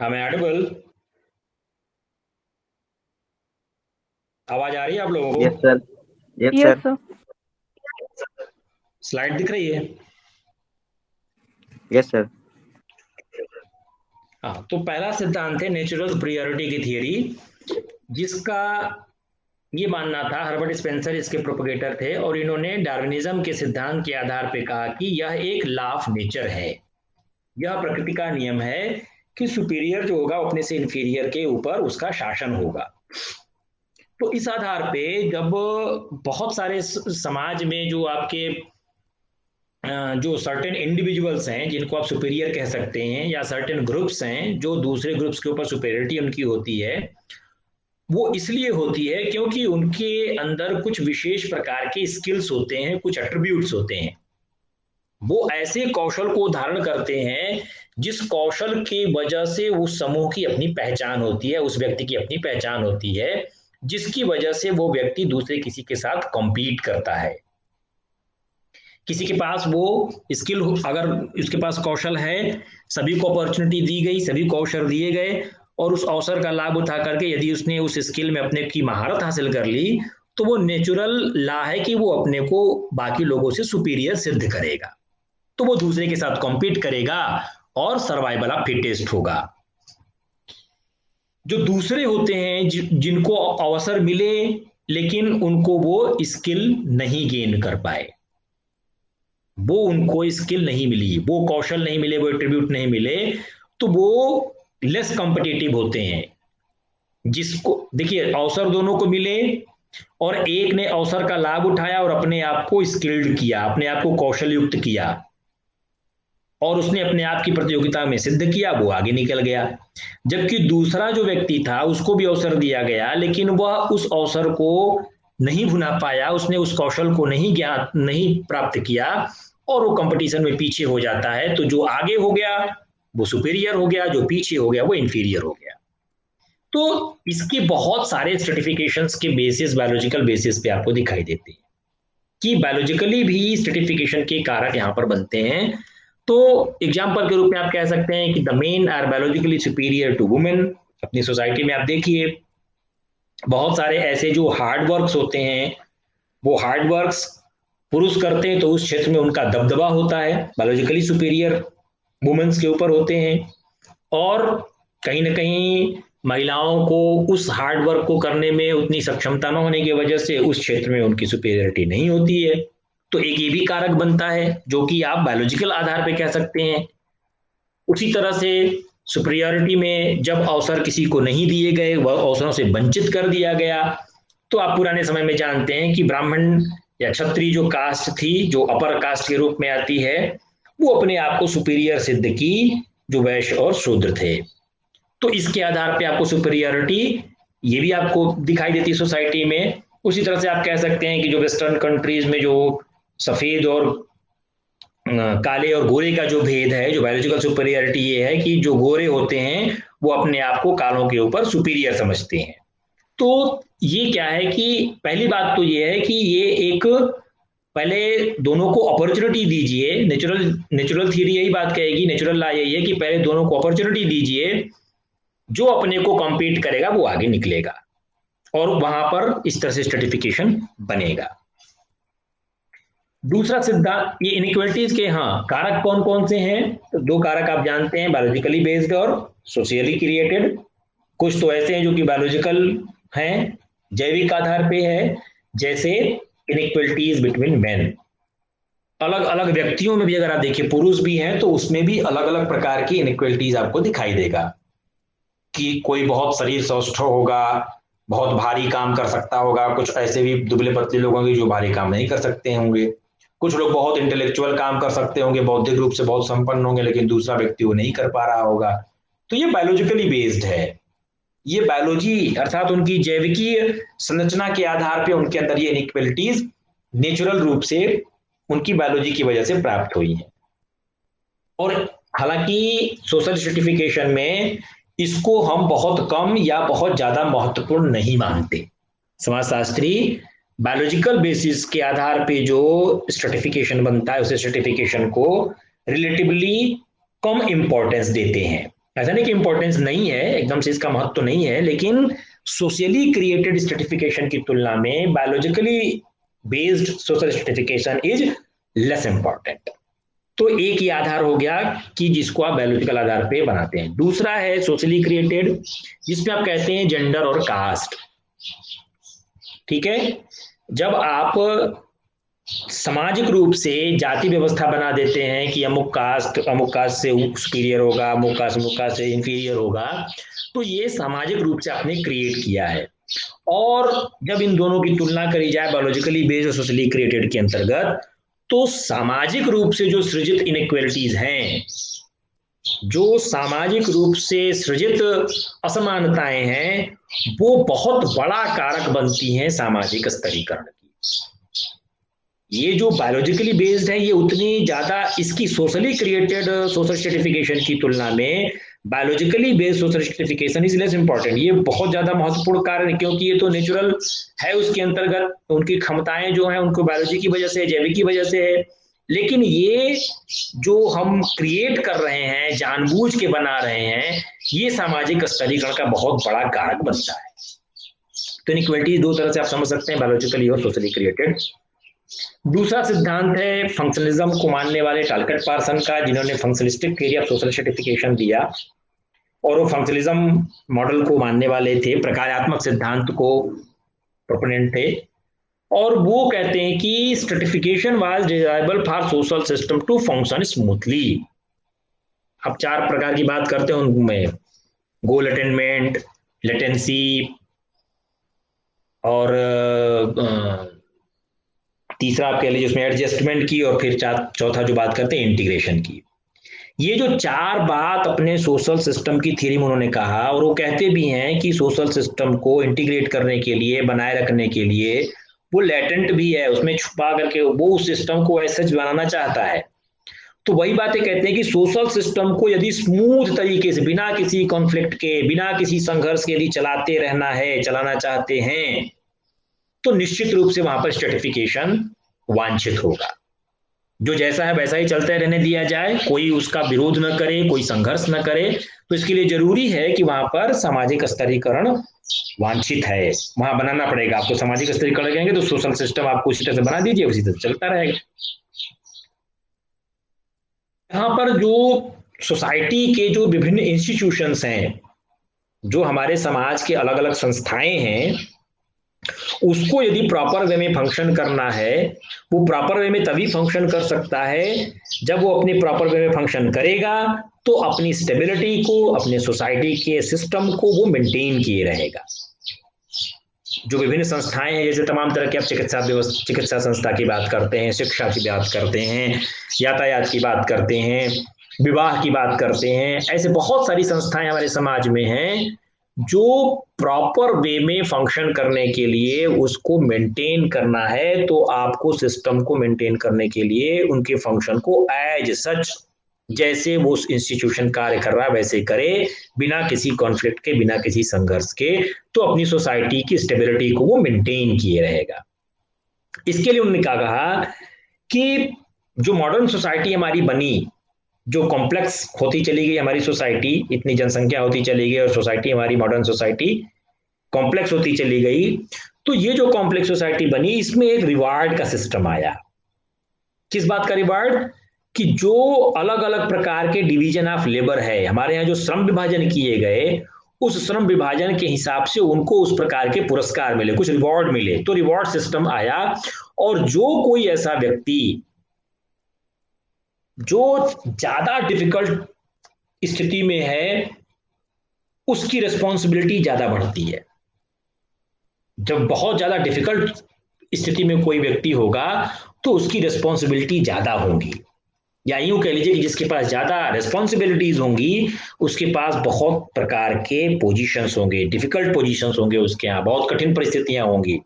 Am I audible? आवाज आ रही है आप लोगों को? Yes sir. Yes yes sir. Sir. Slide दिख रही है? Yes sir. हाँ, तो पहला सिद्धांत है नेचुरल सुपीरियरिटी की थियरी, जिसका ये मानना था, हर्बर्ट स्पेंसर इसके प्रोपगेटर थे, और इन्होंने डार्विनिज्म के सिद्धांत के आधार पर कहा कि यह एक लॉ ऑफ नेचर है, यह प्रकृति का नियम है कि सुपीरियर जो होगा अपने से इंफीरियर के ऊपर उसका शासन होगा। तो इस आधार पे जब बहुत सारे समाज में जो आपके जो सर्टेन इंडिविजुअल्स हैं जिनको आप सुपीरियर कह सकते हैं, या सर्टेन ग्रुप्स हैं जो दूसरे ग्रुप्स के ऊपर सुपीरियरिटी उनकी होती है, वो इसलिए होती है क्योंकि उनके अंदर कुछ विशेष प्रकार के स्किल्स होते हैं, कुछ एट्रीब्यूट्स होते हैं। वो ऐसे कौशल को धारण करते हैं जिस कौशल की वजह से उस समूह की अपनी पहचान होती है, उस व्यक्ति की अपनी पहचान होती है, जिसकी वजह से वो व्यक्ति दूसरे किसी के साथ कॉम्पीट करता है। किसी के पास वो स्किल, अगर उसके पास कौशल है, सभी को अपॉर्चुनिटी दी गई, सभी को अवसर दिए गए, और उस अवसर का लाभ उठा करके यदि उसने उस स्किल में अपने की महारत हासिल कर ली, तो वो नेचुरल लॉ है कि वो अपने को बाकी लोगों से सुपीरियर सिद्ध करेगा, तो वो दूसरे के साथ कॉम्पीट करेगा और सर्वाइवल ऑफ फिटेस्ट होगा। जो दूसरे होते हैं जिनको अवसर मिले लेकिन उनको वो स्किल नहीं गेन कर पाए, वो उनको स्किल नहीं मिली, वो कौशल नहीं मिले, वो एट्रीब्यूट नहीं मिले, तो वो लेस कॉम्पिटिटिव होते हैं। जिसको देखिए अवसर दोनों को मिले और एक ने अवसर का लाभ उठाया और अपने आप को स्किल्ड किया, अपने आप को कौशल युक्त किया, और उसने अपने आप की प्रतियोगिता में सिद्ध किया, वो आगे निकल गया। जबकि दूसरा जो व्यक्ति था उसको भी अवसर दिया गया लेकिन वह उस अवसर को नहीं भुना पाया, उसने उस कौशल को नहीं प्राप्त किया और वो कंपटीशन में पीछे हो जाता है। तो जो आगे हो गया वो सुपीरियर हो गया, जो पीछे हो गया वो इंफीरियर हो गया। तो इसके बहुत सारे स्ट्रेटिफिकेशंस के बेसिस, बायोलॉजिकल बेसिस पे आपको दिखाई देते हैं कि बायोलॉजिकली भी स्ट्रेटिफिकेशन के कारक यहाँ पर बनते हैं। तो एग्जाम्पल के रूप में आप कह सकते हैं कि the men are biologically superior to women. अपनी सोसाइटी में आप देखिए बहुत सारे ऐसे जो हार्ड वर्क्स होते हैं, वो हार्ड वर्क्स पुरुष करते हैं तो उस क्षेत्र में उनका दबदबा होता है, बायोलॉजिकली सुपीरियर वुमेन्स के ऊपर होते हैं। और कहीं ना कहीं महिलाओं को उस हार्ड वर्क को करने में उतनी सक्षमता न होने की वजह से उस क्षेत्र में उनकी सुपीरियरिटी नहीं होती है। तो एक ये भी कारक बनता है जो कि आप बायोलॉजिकल आधार पे कह सकते हैं। उसी तरह से सुपीरियरिटी में जब अवसर किसी को नहीं दिए गए, वह अवसरों से वंचित कर दिया गया, तो आप पुराने समय में जानते हैं कि ब्राह्मण या क्षत्रिय जो कास्ट थी, जो अपर कास्ट के रूप में आती है, वो अपने आप को सुपीरियर सिद्ध की, जो वैश्य और शूद्र थे। तो इसके आधार पे आपको सुपीरियरिटी ये भी आपको दिखाई देती है सोसाइटी में। उसी तरह से आप कह सकते हैं कि जो वेस्टर्न कंट्रीज में जो सफेद और काले और गोरे का जो भेद है, जो बायोलॉजिकल सुपीरियरिटी ये है कि जो गोरे होते हैं वो अपने आप को कालों के ऊपर सुपीरियर समझते हैं। तो ये क्या है कि पहली बात तो ये है कि ये एक, पहले दोनों को अपॉर्चुनिटी दीजिए। नेचुरल थ्योरी यही बात कहेगी, नेचुरल लॉ यही है कि पहले दोनों को अपॉर्चुनिटी दीजिए, जो अपने को कॉम्पीट करेगा वो आगे निकलेगा और वहां पर इस तरह से स्ट्रेटिफिकेशन बनेगा। दूसरा सिद्धांत, ये इनइक्वालिटीज के कारक कौन कौन से हैं? तो दो कारक आप जानते हैं, बायोलॉजिकली बेस्ड और सोशियली क्रिएटेड। कुछ तो ऐसे हैं जो कि बायोलॉजिकल हैं, जैविक आधार पे है, जैसे इनइक्वालिटीज बिटवीन मेन। अलग अलग व्यक्तियों में भी अगर आप देखिए, पुरुष भी हैं तो उसमें भी अलग अलग प्रकार की इनइक्वालिटीज आपको दिखाई देगा कि कोई बहुत शरीर सौष्ठ होगा, बहुत भारी काम कर सकता होगा, कुछ ऐसे भी दुबले पतले लोग होंगे जो भारी काम नहीं कर सकते होंगे, कुछ लोग बहुत इंटेलेक्चुअल काम कर सकते होंगे, बौद्धिक रूप से बहुत संपन्न होंगे, लेकिन दूसरा व्यक्ति वो नहीं कर पा रहा होगा। तो ये बायोलॉजिकली बेस्ड है। ये बायोलॉजी अर्थात उनकी जैविकीय संरचना के आधार पे उनके अंदर ये इनइक्वालिटीज नेचुरल रूप से उनकी बायोलॉजी की वजह से प्राप्त हुई है। और हालांकि सोशल स्ट्रेटिफिकेशन में इसको हम बहुत कम या बहुत ज्यादा महत्वपूर्ण नहीं मानते। समाजशास्त्री बायोलॉजिकल बेसिस के आधार पे जो स्ट्रेटिफिकेशन बनता है, उस स्ट्रेटिफिकेशन को रिलेटिवली कम इंपॉर्टेंस देते हैं। ऐसा नहीं कि इंपॉर्टेंस नहीं है, एकदम से इसका महत्व तो नहीं है, लेकिन सोशली क्रिएटेड स्ट्रेटिफिकेशन की तुलना में biologically based social stratification is less important. तो एक ही आधार हो गया कि जिसको आप बायोलॉजिकल आधार पे बनाते हैं। दूसरा है सोशली क्रिएटेड, जिसमें आप कहते हैं जेंडर और कास्ट। ठीक है, जब आप सामाजिक रूप से जाति व्यवस्था बना देते हैं कि अमुक कास्ट से सुपीरियर होगा, अमुक कास्ट से इंफीरियर होगा, तो ये सामाजिक रूप से आपने क्रिएट किया है। और जब इन दोनों की तुलना करी जाए बायोलॉजिकली बेस्ड और सोशली क्रिएटेड के अंतर्गत, तो सामाजिक रूप से जो सृजित इनइक्वालिटीज हैं, जो सामाजिक रूप से सृजित असमानताएं हैं, वो बहुत बड़ा कारक बनती हैं सामाजिक स्तरीकरण की। ये जो बायोलॉजिकली बेस्ड है, ये उतनी ज्यादा इसकी सोशली क्रिएटेड सोशल स्ट्रेटिफिकेशन की तुलना में biologically based social stratification is less important. ये बहुत ज्यादा महत्वपूर्ण कारण है, क्योंकि ये तो नेचुरल है, उसके अंतर्गत उनकी क्षमताएं जो हैं उनको बायोलॉजी की वजह से, जैविक की वजह से है। लेकिन ये जो हम क्रिएट कर रहे हैं, जानबूझ के बना रहे हैं, ये सामाजिक स्तरीकरण का बहुत बड़ा कारक बनता है। तो इनइक्वालिटी दो तरह से आप समझ सकते हैं, बायोलॉजिकली और सोशली क्रिएटेड। दूसरा सिद्धांत है फंक्शनलिज्म को मानने वाले टालकट पार्सन का, जिन्होंने फंक्शनलिस्टिक थ्योरी ऑफ सोशल स्ट्रेटिफिकेशन दिया, और वो फंक्शनलिज्म मॉडल को मानने वाले थे, प्रकार्यात्मक सिद्धांत को प्रोपोनेंट थे। और वो कहते हैं कि stratification was desirable for social system to function smoothly. अब चार प्रकार की बात करते हैं उनमें, गोल अटेनमेंट, लेटेंसी, और तीसरा आप कह लीजिए उसमें एडजस्टमेंट की, और फिर चौथा जो बात करते हैं इंटीग्रेशन की। ये जो चार बात अपने सोशल सिस्टम की थ्योरी में उन्होंने कहा, और वो कहते भी हैं कि सोशल सिस्टम को इंटीग्रेट करने के लिए, बनाए रखने के लिए, वो लेटेंट भी है, उसमें छुपा करके वो उस सिस्टम को ऐसा बनाना चाहता है। तो वही बातें कहते हैं कि सोशल सिस्टम को यदि स्मूथ तरीके से, बिना किसी कॉन्फ्लिक्ट के, बिना किसी संघर्ष के यदि चलाते रहना है, चलाना चाहते हैं, तो निश्चित रूप से वहां पर स्ट्रेटिफिकेशन वांछित होगा। जो जैसा है वैसा ही चलते रहने दिया जाए, कोई उसका विरोध न करे, कोई संघर्ष न करे, तो इसके लिए जरूरी है कि वहां पर सामाजिक स्तरीकरण वांछित है, वहां बनाना पड़ेगा आपको। सामाजिक स्तरीकरण कहेंगे तो सोशल सिस्टम आपको उसी तरह से बना दीजिए, उसी तरह चलता रहेगा। यहाँ पर जो सोसाइटी के जो विभिन्न इंस्टीट्यूशंस हैं, जो हमारे समाज के अलग अलग संस्थाएं हैं, उसको यदि प्रॉपर वे में फंक्शन करना है, वो प्रॉपर वे में तभी फंक्शन कर सकता है जब वो अपने प्रॉपर वे में फंक्शन करेगा तो अपनी स्टेबिलिटी को, अपने सोसाइटी के सिस्टम को वो मेंटेन किए रहेगा। जो विभिन्न संस्थाएं हैं, जैसे तमाम तरह की आप चिकित्सा संस्था की बात करते हैं, शिक्षा की बात करते हैं, यातायात की बात करते हैं, विवाह की बात करते हैं, ऐसे बहुत सारी संस्थाएं हमारे समाज में हैं जो प्रॉपर वे में फंक्शन करने के लिए उसको मेंटेन करना है। तो आपको सिस्टम को मेंटेन करने के लिए उनके फंक्शन को एज सच, जैसे वो इंस्टीट्यूशन कार्य कर रहा है वैसे करे, बिना किसी कॉन्फ्लिक्ट के, बिना किसी संघर्ष के, तो अपनी सोसाइटी की स्टेबिलिटी को वो मेंटेन किए रहेगा। इसके लिए उन्होंने क्या कहा कि जो मॉडर्न सोसाइटी हमारी बनी, जो कॉम्प्लेक्स होती चली गई हमारी सोसाइटी, इतनी जनसंख्या होती चली गई और सोसाइटी हमारी मॉडर्न सोसाइटी कॉम्प्लेक्स होती चली गई, तो ये जो कॉम्प्लेक्स सोसाइटी बनी, इसमें एक रिवार्ड का सिस्टम आया। किस बात का रिवार्ड? कि जो अलग अलग प्रकार के डिवीजन ऑफ लेबर है हमारे यहाँ, जो श्रम विभाजन किए गए, उस श्रम विभाजन के हिसाब से उनको उस प्रकार के पुरस्कार मिले, कुछ रिवॉर्ड मिले। तो रिवॉर्ड सिस्टम आया, और जो कोई ऐसा व्यक्ति जो ज्यादा डिफिकल्ट स्थिति में है, उसकी रिस्पॉन्सिबिलिटी ज्यादा बढ़ती है। जब बहुत ज्यादा डिफिकल्ट स्थिति में कोई व्यक्ति होगा तो उसकी रिस्पॉन्सिबिलिटी ज्यादा होगी, या यूं कह लीजिए कि जिसके पास ज्यादा रिस्पॉन्सिबिलिटीज होंगी उसके पास बहुत प्रकार के पोजीशंस होंगे, डिफिकल्ट पोजीशंस होंगे, उसके यहाँ बहुत कठिन परिस्थितियां होंगी।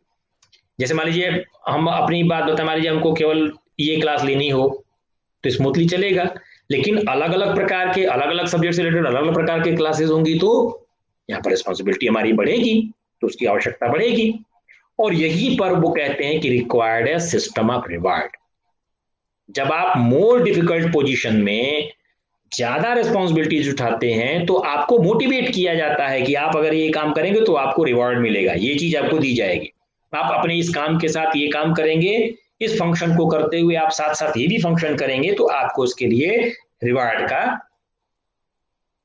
जैसे मान लीजिए हम अपनी बात बताएं, मान लीजिए हमको केवल ये क्लास लेनी हो तो स्मूथली चलेगा, लेकिन अलग अलग प्रकार के, अलग अलग सब्जेक्ट से रिलेटेड अलग अलग प्रकार के क्लासेस होंगी, तो यहाँ पर रिस्पॉन्सिबिलिटी हमारी बढ़ेगी, तो उसकी आवश्यकता बढ़ेगी। और यही पर वो कहते हैं कि रिक्वायर्ड है सिस्टम ऑफ रिवार्ड। जब आप मोर डिफिकल्ट पोजीशन में ज्यादा रिस्पॉन्सिबिलिटीज उठाते हैं तो आपको मोटिवेट किया जाता है कि आप अगर ये काम करेंगे तो आपको रिवॉर्ड मिलेगा, ये चीज आपको दी जाएगी, आप अपने इस काम के साथ ये काम करेंगे, इस फंक्शन को करते हुए आप साथ साथ ये भी फंक्शन करेंगे तो आपको उसके लिए रिवार्ड का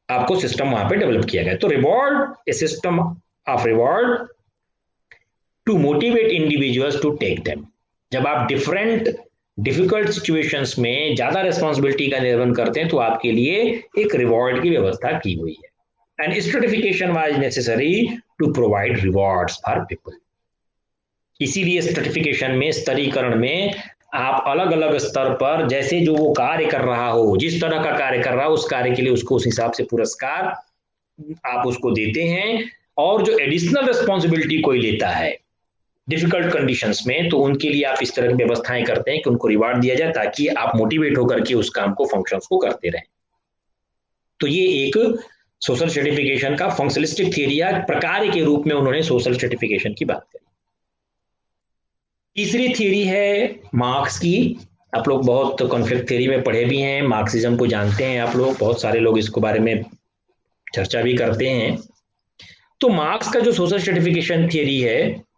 आपको सिस्टम वहां पे डेवलप किया गया। तो reward a system of reward to motivate individuals to take them. जब आप डिफरेंट डिफिकल्ट सिचुएशंस में ज्यादा रिस्पॉन्सिबिलिटी का निर्वहन करते हैं तो आपके लिए एक रिवॉर्ड की व्यवस्था की हुई है। And stratification was necessary to provide rewards for people. इसीलिए स्ट्रेटिफिकेशन में, स्तरीकरण में, आप अलग अलग स्तर पर जैसे जो वो कार्य कर रहा हो, जिस तरह का कार्य कर रहा हो, उस कार्य के लिए उसको उस हिसाब से पुरस्कार आप उसको देते हैं। और जो एडिशनल रिस्पॉन्सिबिलिटी कोई लेता है डिफिकल्ट कंडीशंस में, तो उनके लिए आप इस तरह की व्यवस्थाएं करते हैं कि उनको रिवार्ड दिया जाए ताकि आप मोटिवेट होकर के उस काम को, फंक्शंस को करते रहें। तो ये एक सोशल सर्टिफिकेशन का फंक्शनलिस्टिक थियरी या प्रकार के रूप में उन्होंने सोशल सर्टिफिकेशन की बात करी। तीसरी थियरी है मार्क्स की। आप लोग बहुत कॉन्फ्लिक्ट थियरी में पढ़े भी हैं, मार्क्सिज्म को जानते हैं आप लोग, बहुत सारे लोग इसके बारे में चर्चा भी करते हैं। तो मार्क्स का जो सोशल सर्टिफिकेशन थियरी है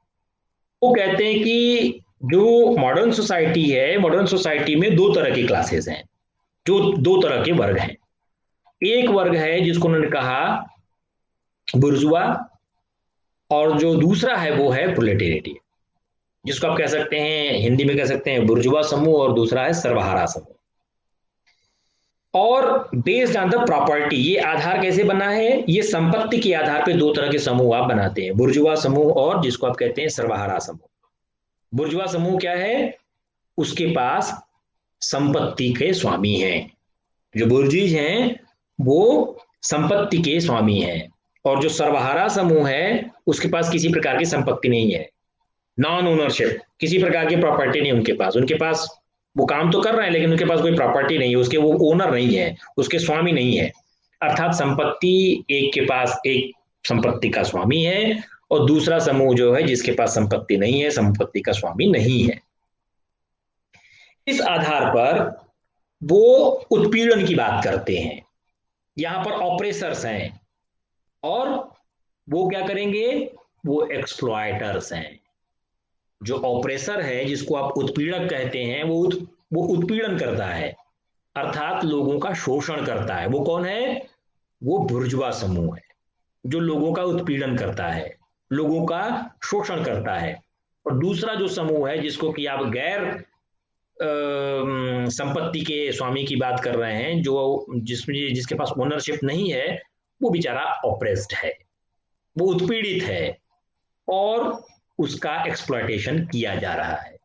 वो कहते हैं कि जो मॉडर्न सोसाइटी है, मॉडर्न सोसाइटी में दो तरह की क्लासेस हैं, जो दो तरह के वर्ग हैं। एक वर्ग है जिसको उन्होंने कहा बुर्जुआ, और जो दूसरा है वो है प्रोलेटेरिएट, जिसको आप कह सकते हैं, हिंदी में कह सकते हैं बुर्जुआ समूह, और दूसरा है सर्वहारा समूह। और बेस्ड ऑन द प्रॉपर्टी, ये आधार कैसे बना है, ये संपत्ति के आधार पे दो तरह के समूह आप बनाते हैं, बुर्जुआ समूह और जिसको आप कहते हैं सर्वहारा समूह। बुर्जुआ समूह क्या है, उसके पास संपत्ति के स्वामी हैं, जो बुर्जीज हैं वो संपत्ति के स्वामी हैं। और जो सर्वहारा समूह है उसके पास किसी प्रकार की संपत्ति नहीं है, नॉन ओनरशिप, किसी प्रकार की प्रॉपर्टी नहीं उनके पास वो काम तो कर रहे हैं लेकिन उनके पास कोई प्रॉपर्टी नहीं है, उसके वो ओनर नहीं है, उसके स्वामी नहीं है। अर्थात संपत्ति, एक के पास एक संपत्ति का स्वामी है और दूसरा समूह जो है जिसके पास संपत्ति नहीं है, संपत्ति का स्वामी नहीं है। इस आधार पर वो उत्पीड़न की बात करते हैं, यहां पर ऑपरेसर्स हैं, और वो क्या करेंगे, वो एक्सप्लॉयटर्स हैं। जो ऑपरेसर है, जिसको आप उत्पीड़क कहते हैं, वो उत्पीड़न करता है, अर्थात लोगों का शोषण करता है। वो कौन है, वो बुर्जुआ समूह है, जो लोगों का उत्पीड़न करता है, लोगों का शोषण करता है। और दूसरा जो समूह है जिसको कि आप गैर संपत्ति के स्वामी की बात कर रहे हैं, जो जिसके पास ओनरशिप नहीं है, वो बेचारा ऑपरेस्ड है, वो उत्पीड़ित है और उसका एक्सप्लॉयटेशन किया जा रहा है,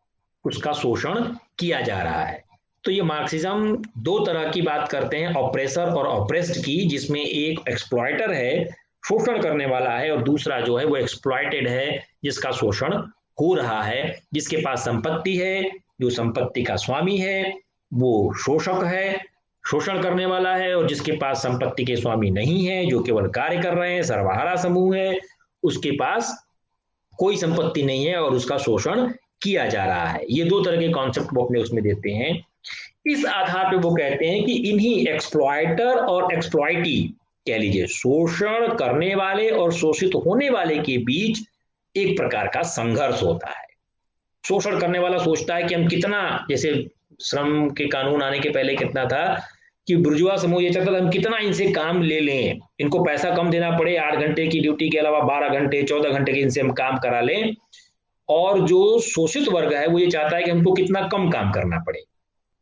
उसका शोषण किया जा रहा है। तो ये मार्क्सिज्म दो तरह की बात करते हैं, ऑपरेसर और ऑपरेस्ड की, जिसमें एक एक्सप्लॉयटर है, शोषण करने वाला है, और दूसरा जो है वो एक्सप्लॉयटेड है, जिसका शोषण हो रहा है, जिसके पास संपत्ति है, जो संपत्ति का स्वामी है, वो शोषक है, शोषण करने वाला है, और जिसके पास संपत्ति के स्वामी नहीं है, जो केवल कार्य कर रहे हैं, सर्वहारा समूह है, उसके पास कोई संपत्ति नहीं है और उसका शोषण किया जा रहा है। ये दो तरह के कॉन्सेप्ट वो अपने उसमें देते हैं। इस आधार पे वो कहते हैं कि इन्हीं एक्सप्लॉयटर और एक्सप्लॉयटी, कह लीजिए शोषण करने वाले और शोषित होने वाले के बीच एक प्रकार का संघर्ष होता है। शोषण करने वाला सोचता है कि हम कितना, जैसे श्रम के कानून आने के पहले कितना था कि बुर्जुआ समूह ये चाहता था हम कितना इनसे काम ले लें, इनको पैसा कम देना पड़े, 8 घंटे की ड्यूटी के अलावा 12 घंटे 14 घंटे के इनसे हम काम करा लें। और जो शोषित वर्ग है वो ये चाहता है कि हमको कितना कम काम करना पड़े,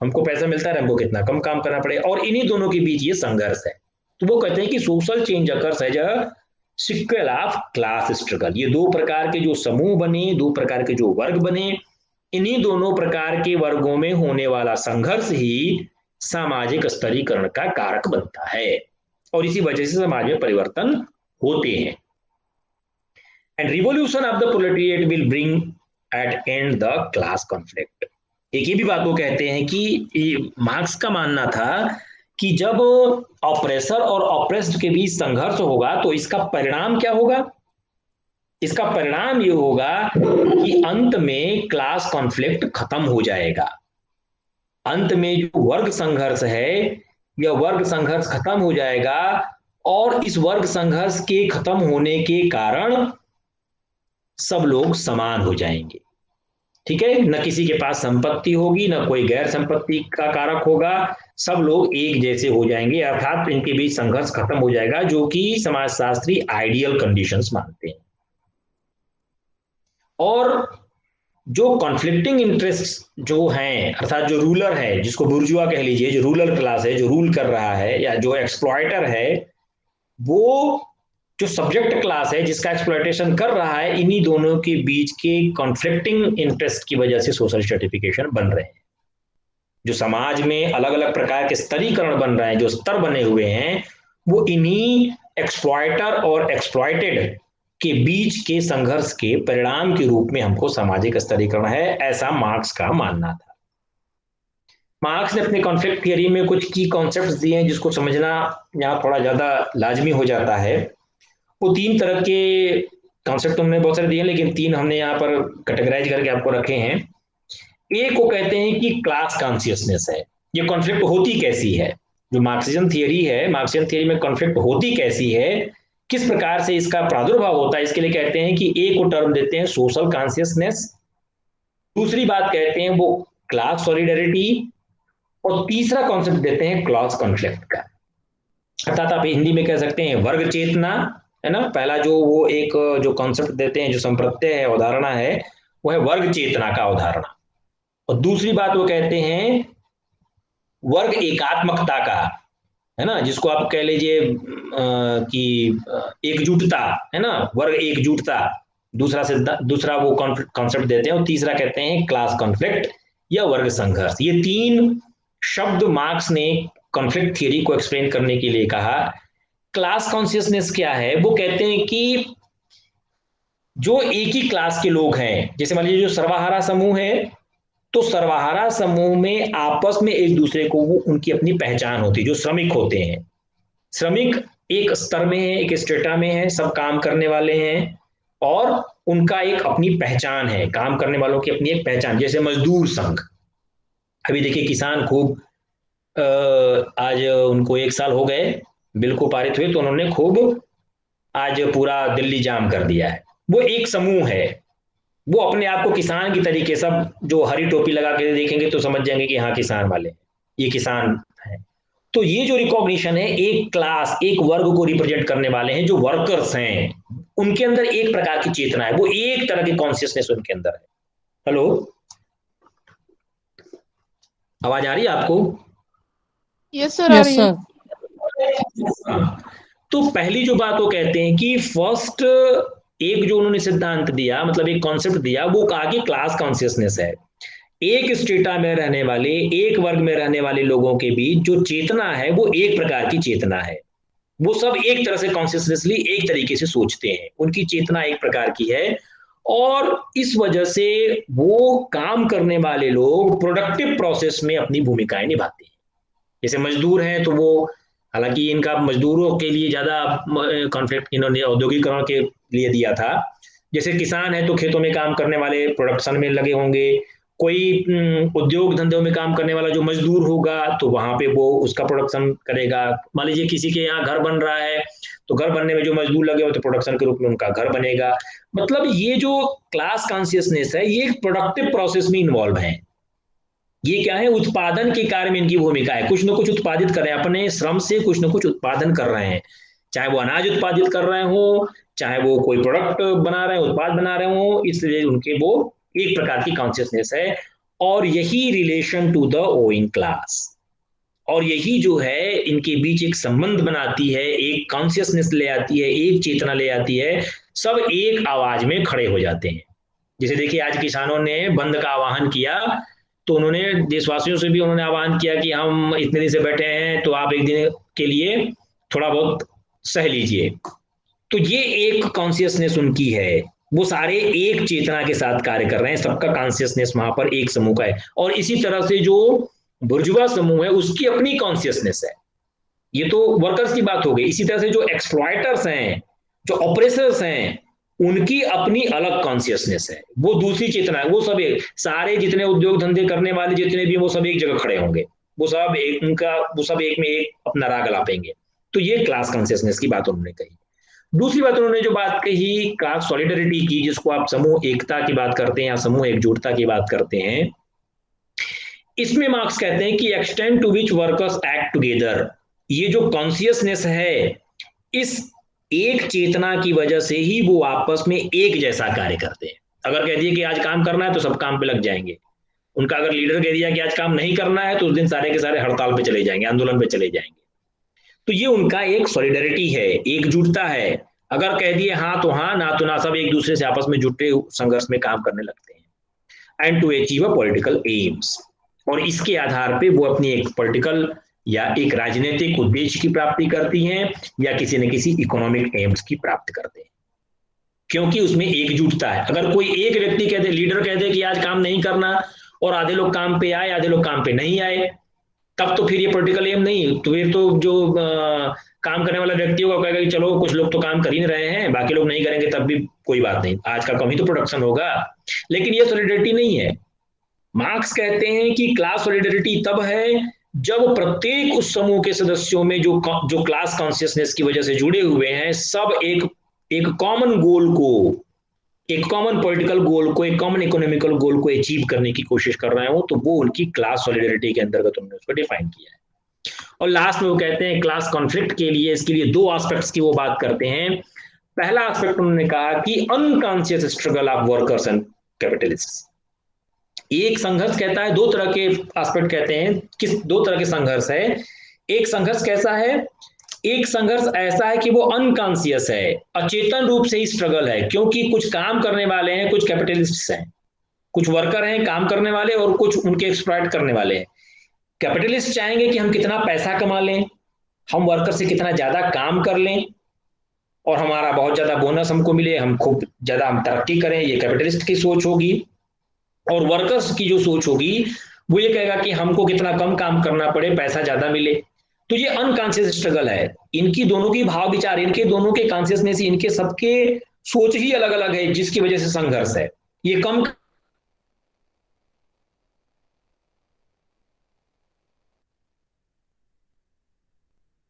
हमको पैसा मिलता है, हमको कितना कम काम करना पड़े, और इन्हीं दोनों के बीच ये संघर्ष है। तो वो कहते हैं कि social change occurs as a sequel of class struggle. ये दो प्रकार के जो समूह बने, दो प्रकार के जो वर्ग बने, इन्हीं दोनों प्रकार के वर्गों में होने वाला संघर्ष ही सामाजिक स्तरीकरण का कारक बनता है, और इसी वजह से समाज में परिवर्तन होते हैं। And revolution of the proletariat will bring at end the class conflict. एक ये भी बात वो कहते हैं कि मार्क्स का मानना था कि जब ऑपरेसर और ऑपरेस्ड के बीच संघर्ष होगा तो इसका परिणाम क्या होगा, इसका परिणाम ये होगा कि अंत में क्लास कॉन्फ्लिक्ट खत्म हो जाएगा। अंत में जो वर्ग संघर्ष है यह वर्ग संघर्ष खत्म हो जाएगा और इस वर्ग संघर्ष के खत्म होने के कारण सब लोग समान हो जाएंगे। ठीक है, न किसी के पास संपत्ति होगी, न कोई गैर संपत्ति का कारक होगा, सब लोग एक जैसे हो जाएंगे, अर्थात इनके बीच संघर्ष खत्म हो जाएगा, जो कि समाजशास्त्री आइडियल कंडीशंस मानते हैं। और जो कॉन्फ्लिक्टिंग इंटरेस्ट जो हैं, अर्थात जो रूलर है, जिसको बुर्जुआ कह लीजिए, जो रूलर क्लास है, जो रूल कर रहा है, या जो एक्सप्लॉयटर है, वो जो सब्जेक्ट क्लास है जिसका एक्सप्लॉयटेशन कर रहा है, इन्हीं दोनों के बीच के कॉन्फ्लिक्टिंग इंटरेस्ट की वजह से सोशल स्ट्रेटिफिकेशन बन रहे हैं। जो समाज में अलग अलग प्रकार के स्तरीकरण बन रहे हैं, जो स्तर बने हुए हैं, वो इन्हीं एक्सप्लॉयटर और एक्सप्लॉयटेड के बीच के संघर्ष के परिणाम के रूप में हमको सामाजिक स्तरीकरण है, ऐसा मार्क्स का मानना था। मार्क्स ने अपने कॉन्फ्लिक्ट थियरी में कुछ की कॉन्सेप्ट्स दिए हैं जिसको समझना यहाँ थोड़ा ज्यादा लाजमी हो जाता है। वो तीन तरह के कॉन्सेप्ट उन्होंने बहुत सारे दिए, लेकिन तीन हमने यहाँ पर कैटेगराइज करके आपको रखे हैं। एक को कहते हैं कि क्लास कॉन्शियसनेस है। ये कॉन्फ्लिक्ट होती कैसी है, जो मार्क्सिज्म थियरी है, मार्क्सिज्म थियरी में कॉन्फ्लिक्ट होती कैसी है, किस प्रकार से इसका प्रादुर्भाव होता है, इसके लिए कहते हैं कि एक को टर्म देते हैं सोशल कॉन्शियसनेस, दूसरी बात कहते हैं वो क्लास सॉलिडरिटी, और तीसरा कॉन्सेप्ट देते हैं क्लास कॉन्फ्लिक्ट का। अर्थात आप हिंदी में कह सकते हैं वर्ग चेतना, है ना। पहला जो वो एक जो कॉन्सेप्ट देते हैं, जो संप्रत्यय है, अवधारणा है, वो है वर्ग चेतना का अवधारणा। और दूसरी बात वो कहते हैं वर्ग एकात्मकता का, है ना, जिसको आप कह लीजिए कि एकजुटता, है ना, वर्ग एकजुटता। दूसरा वो कॉन्सेप्ट देते हैं, और तीसरा कहते हैं क्लास कॉन्फ्लिक्ट या वर्ग संघर्ष। ये तीन शब्द मार्क्स ने कॉन्फ्लिक्ट थियरी को एक्सप्लेन करने के लिए कहा। क्लास कॉन्शियसनेस क्या है, वो कहते हैं कि जो एक ही क्लास के लोग हैं, जैसे मान लीजिए जो सर्वहारा समूह है, तो सर्वहारा समूह में आपस में एक दूसरे को वो उनकी अपनी पहचान होती है। जो श्रमिक होते हैं, श्रमिक एक स्तर में है, एक स्टेटा में है, सब काम करने वाले हैं, और उनका एक अपनी पहचान है, काम करने वालों की अपनी एक पहचान। जैसे मजदूर संघ, अभी देखिए किसान खूब आज उनको 1 साल हो गए बिल को पारित हुए, तो उन्होंने खूब आज पूरा दिल्ली जाम कर दिया है। वो एक समूह है, वो अपने आप को किसान की तरीके, सब जो हरी टोपी लगा के देखेंगे तो समझ जाएंगे कि हाँ किसान वाले, ये किसान है। तो ये जो रिकॉग्निशन है, एक क्लास, एक वर्ग को रिप्रेजेंट करने वाले हैं, जो वर्कर्स हैं, उनके अंदर एक प्रकार की चेतना है, वो एक तरह की कॉन्शियसनेस उनके अंदर है। हेलो, आवाज आ रही है आपको? यस सर, आ रही है। तो पहली जो बात वो कहते हैं कि फर्स्ट एक जो उन्होंने सिद्धांत दिया, मतलब एक कॉन्सेप्ट दिया, वो कहा कि क्लास कॉन्शियसनेस है। एक स्टेटा में रहने वाले, एक वर्ग में रहने वाले लोगों के बीच जो चेतना है, वो एक प्रकार की चेतना है। वो सब एक तरह से कॉन्शियसनेसली एक तरीके से सोचते हैं, उनकी चेतना एक प्रकार की है, और इस वजह से वो काम करने वाले लोग प्रोडक्टिव प्रोसेस में अपनी भूमिकाएं निभाते हैं। जैसे मजदूर हैं, तो वो, हालांकि इनका मजदूरों के लिए ज्यादा कॉन्फ्लिक्ट इन्होंने औद्योगिकरण के लिए दिया था। जैसे किसान है तो खेतों में काम करने वाले प्रोडक्शन में लगे होंगे, कोई उद्योग धंधों में काम करने वाला जो मजदूर होगा तो वहां पे वो उसका प्रोडक्शन करेगा। मान लीजिए किसी के यहाँ घर बन रहा है, तो घर बनने में जो मजदूर लगे हो तो प्रोडक्शन के रूप में उनका घर बनेगा। मतलब ये जो क्लास कॉन्शियसनेस है, ये प्रोडक्टिव प्रोसेस में इन्वॉल्व है। ये क्या है, उत्पादन के कार्य में इनकी भूमिका है, कुछ ना कुछ उत्पादित कर रहे हैं, अपने श्रम से कुछ ना कुछ उत्पादन कर रहे हैं, चाहे वो अनाज उत्पादित कर रहे हो, चाहे वो कोई प्रोडक्ट बना रहे हो, उत्पाद बना रहे हो, इसलिए उनके वो एक प्रकार की कॉन्शियसनेस है। और यही relation to the owning class, और यही जो है इनके बीच एक संबंध बनाती है, एक कॉन्शियसनेस ले आती है, एक चेतना ले आती है, सब एक आवाज में खड़े हो जाते हैं। जैसे देखिए आज किसानों ने बंद का आह्वान किया, तो उन्होंने देशवासियों से भी उन्होंने आह्वान किया कि हम इतने दिन से बैठे हैं, तो आप एक दिन के लिए थोड़ा बहुत सह लीजिए। तो ये एक कॉन्शियसनेस उनकी है, वो सारे एक चेतना के साथ कार्य कर रहे हैं, सबका कॉन्शियसनेस वहां पर एक समूह का है। और इसी तरह से जो बुर्जुआ समूह है, उसकी अपनी कॉन्शियसनेस है। ये तो वर्कर्स की बात हो गई। इसी तरह से जो एक्सप्लॉयटर्स हैं, जो ऑपरेसर्स हैं, उनकी अपनी अलग कॉन्शियसनेस है, वो दूसरी चेतना है। वो सब एक, सारे जितने उद्योग धंधे करने वाले जितने भी, वो सब एक जगह खड़े होंगे, वो सब एक में एक अपना राग अलापेंगे। तो ये क्लास कॉन्शियसनेस की बात उन्होंने कही। दूसरी बात उन्होंने जो बात कही क्लास सॉलिडरिटी की, जिसको आप समूह एकता की बात करते हैं या समूह एकजुटता की बात करते हैं, इसमें मार्क्स कहते हैं कि extent to which workers act together, ये जो कॉन्शियसनेस है, इस एक चेतना की वजह से ही वो आपस में एक जैसा कार्य करते हैं। अगर कह दिए कि आज काम करना है तो सब काम पे लग जाएंगे। उनका अगर लीडर कह दिया कि आज काम नहीं करना है तो उस दिन सारे के सारे हड़ताल पे चले जाएंगे, आंदोलन पे चले जाएंगे। तो ये उनका एक सॉलिडरिटी है, एकजुटता है। अगर कह दिए हाँ तो हाँ, ना तो ना, सब एक दूसरे से आपस में जुटे संघर्ष में काम करने लगते हैं। And to achieve a political aims, और इसके आधार पे वो अपनी एक पॉलिटिकल या एक राजनीतिक उद्देश्य की प्राप्ति करती हैं या किसी न किसी इकोनॉमिक एम्स की प्राप्ति करते हैं, क्योंकि उसमें एकजुटता है। अगर कोई एक व्यक्ति कह दे, लीडर कह दे कि आज काम नहीं करना, और आधे लोग काम पे आए आधे लोग काम पे नहीं आए, तब तो फिर ये पॉलिटिकल एम नहीं, तो फिर तो जो काम करने वाला व्यक्ति होगा कहेगा कि चलो कुछ लोग तो काम कर ही नहीं रहे हैं, बाकी लोग नहीं करेंगे तब भी कोई बात नहीं, आज का कम ही तो प्रोडक्शन होगा। लेकिन ये सॉलिडरिटी नहीं है। मार्क्स कहते हैं कि क्लास सॉलिडरिटी तब है जब प्रत्येक उस समूह के सदस्यों में जो जो क्लास कॉन्शियसनेस की वजह से जुड़े हुए हैं, सब एक एक कॉमन गोल को, एक कॉमन पॉलिटिकल गोल को, एक कॉमन इकोनॉमिकल गोल को अचीव करने की कोशिश कर रहे हो, तो वो उनकी क्लास सॉलिडरिटी के अंतर्गत उन्होंने उसको डिफाइन किया है। और लास्ट में वो कहते हैं क्लास कॉन्फ्लिक्ट के लिए, इसके लिए दो एस्पेक्ट्स की वो बात करते हैं। पहला एस्पेक्ट उन्होंने कहा कि unconscious struggle of workers and capitalist. एक संघर्ष कहता है, दो तरह के एस्पेक्ट कहते हैं, किस दो तरह के संघर्ष है। एक संघर्ष कैसा है, एक संघर्ष ऐसा है कि वो अनकॉन्शियस है, अचेतन रूप से ही स्ट्रगल है, क्योंकि कुछ काम करने वाले हैं, कुछ कैपिटलिस्ट हैं, कुछ वर्कर हैं काम करने वाले और कुछ उनके एक्सप्लॉइट करने वाले हैं। कैपिटलिस्ट चाहेंगे कि हम कितना पैसा कमा लें, हम वर्कर से कितना ज्यादा काम कर लें और हमारा बहुत ज्यादा बोनस हमको मिले, हम खूब ज्यादा हम तरक्की करें, ये कैपिटलिस्ट की सोच होगी। और वर्कर्स की जो सोच होगी वो ये कहेगा कि हमको कितना कम काम करना पड़े, पैसा ज्यादा मिले। तो ये अनकॉन्शियस स्ट्रगल है। इनकी दोनों की भाव विचार, इनके दोनों के कॉन्शियसनेस, इनके सबके सोच ही अलग अलग है, जिसकी वजह से संघर्ष है। ये कम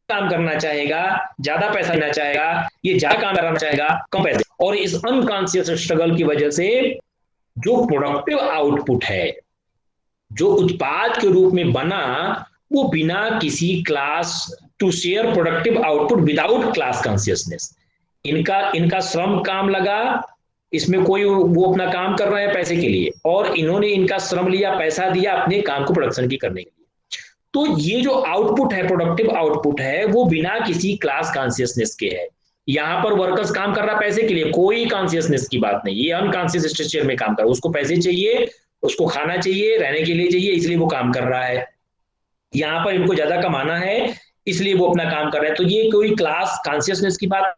काम करना चाहेगा, ज्यादा पैसा लेना चाहेगा, ये ज्यादा काम कराना चाहेगा कम पैसे। और इस अनकॉन्शियस स्ट्रगल की वजह से जो प्रोडक्टिव आउटपुट है, जो उत्पाद के रूप में बना, वो बिना किसी class to share productive output without class consciousness, इनका इनका श्रम काम लगा, इसमें कोई वो अपना काम कर रहे हैं पैसे के लिए, और इन्होंने इनका श्रम लिया, पैसा दिया अपने काम को प्रोडक्शन की करने के लिए। तो ये जो आउटपुट है, प्रोडक्टिव आउटपुट है, वो बिना किसी क्लास कॉन्शियसनेस के है। यहाँ पर वर्कर्स काम कर रहा पैसे के लिए, कोई कॉन्शियसनेस की बात नहीं, ये अनकॉन्शियस स्ट्रक्चर में काम कर रहा है, उसको पैसे चाहिए, उसको खाना चाहिए, रहने के लिए चाहिए, इसलिए वो काम कर रहा है। यहाँ पर इनको ज्यादा कमाना है, इसलिए वो अपना काम कर रहे हैं। तो ये कोई क्लास कॉन्शियसनेस की बात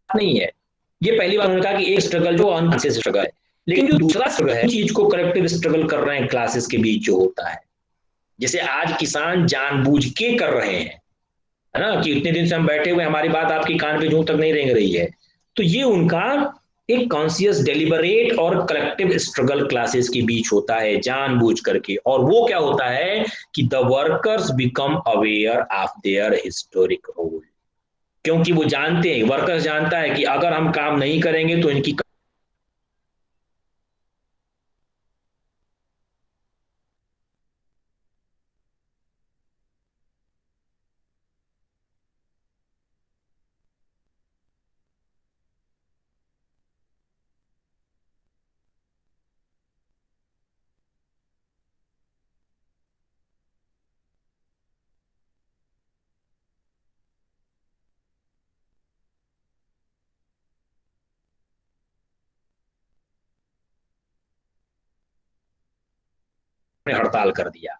नहीं है। ये पहली बार उन्होंने कहा कि एक स्ट्रगल जो अनकॉन्शियस स्ट्रगल है, लेकिन जो दूसरा स्ट्रगल है, चीज को कलेक्टिव स्ट्रगल कर रहे हैं क्लासेस के बीच जो होता है, जैसे आज किसान जानबूझ के कर रहे हैं, है ना, कि इतने दिन से हम बैठे हुए, हमारी बात आपकी कान पे जूं तक नहीं रेंग रही है। तो ये उनका एक कॉन्शियस डेलिबरेट और कलेक्टिव स्ट्रगल क्लासेस के बीच होता है, जानबूझ करके। और वो क्या होता है कि the workers become aware of their historic role, क्योंकि वो जानते हैं, वर्कर्स जानता है कि अगर हम काम नहीं करेंगे तो इनकी हड़ताल कर दिया।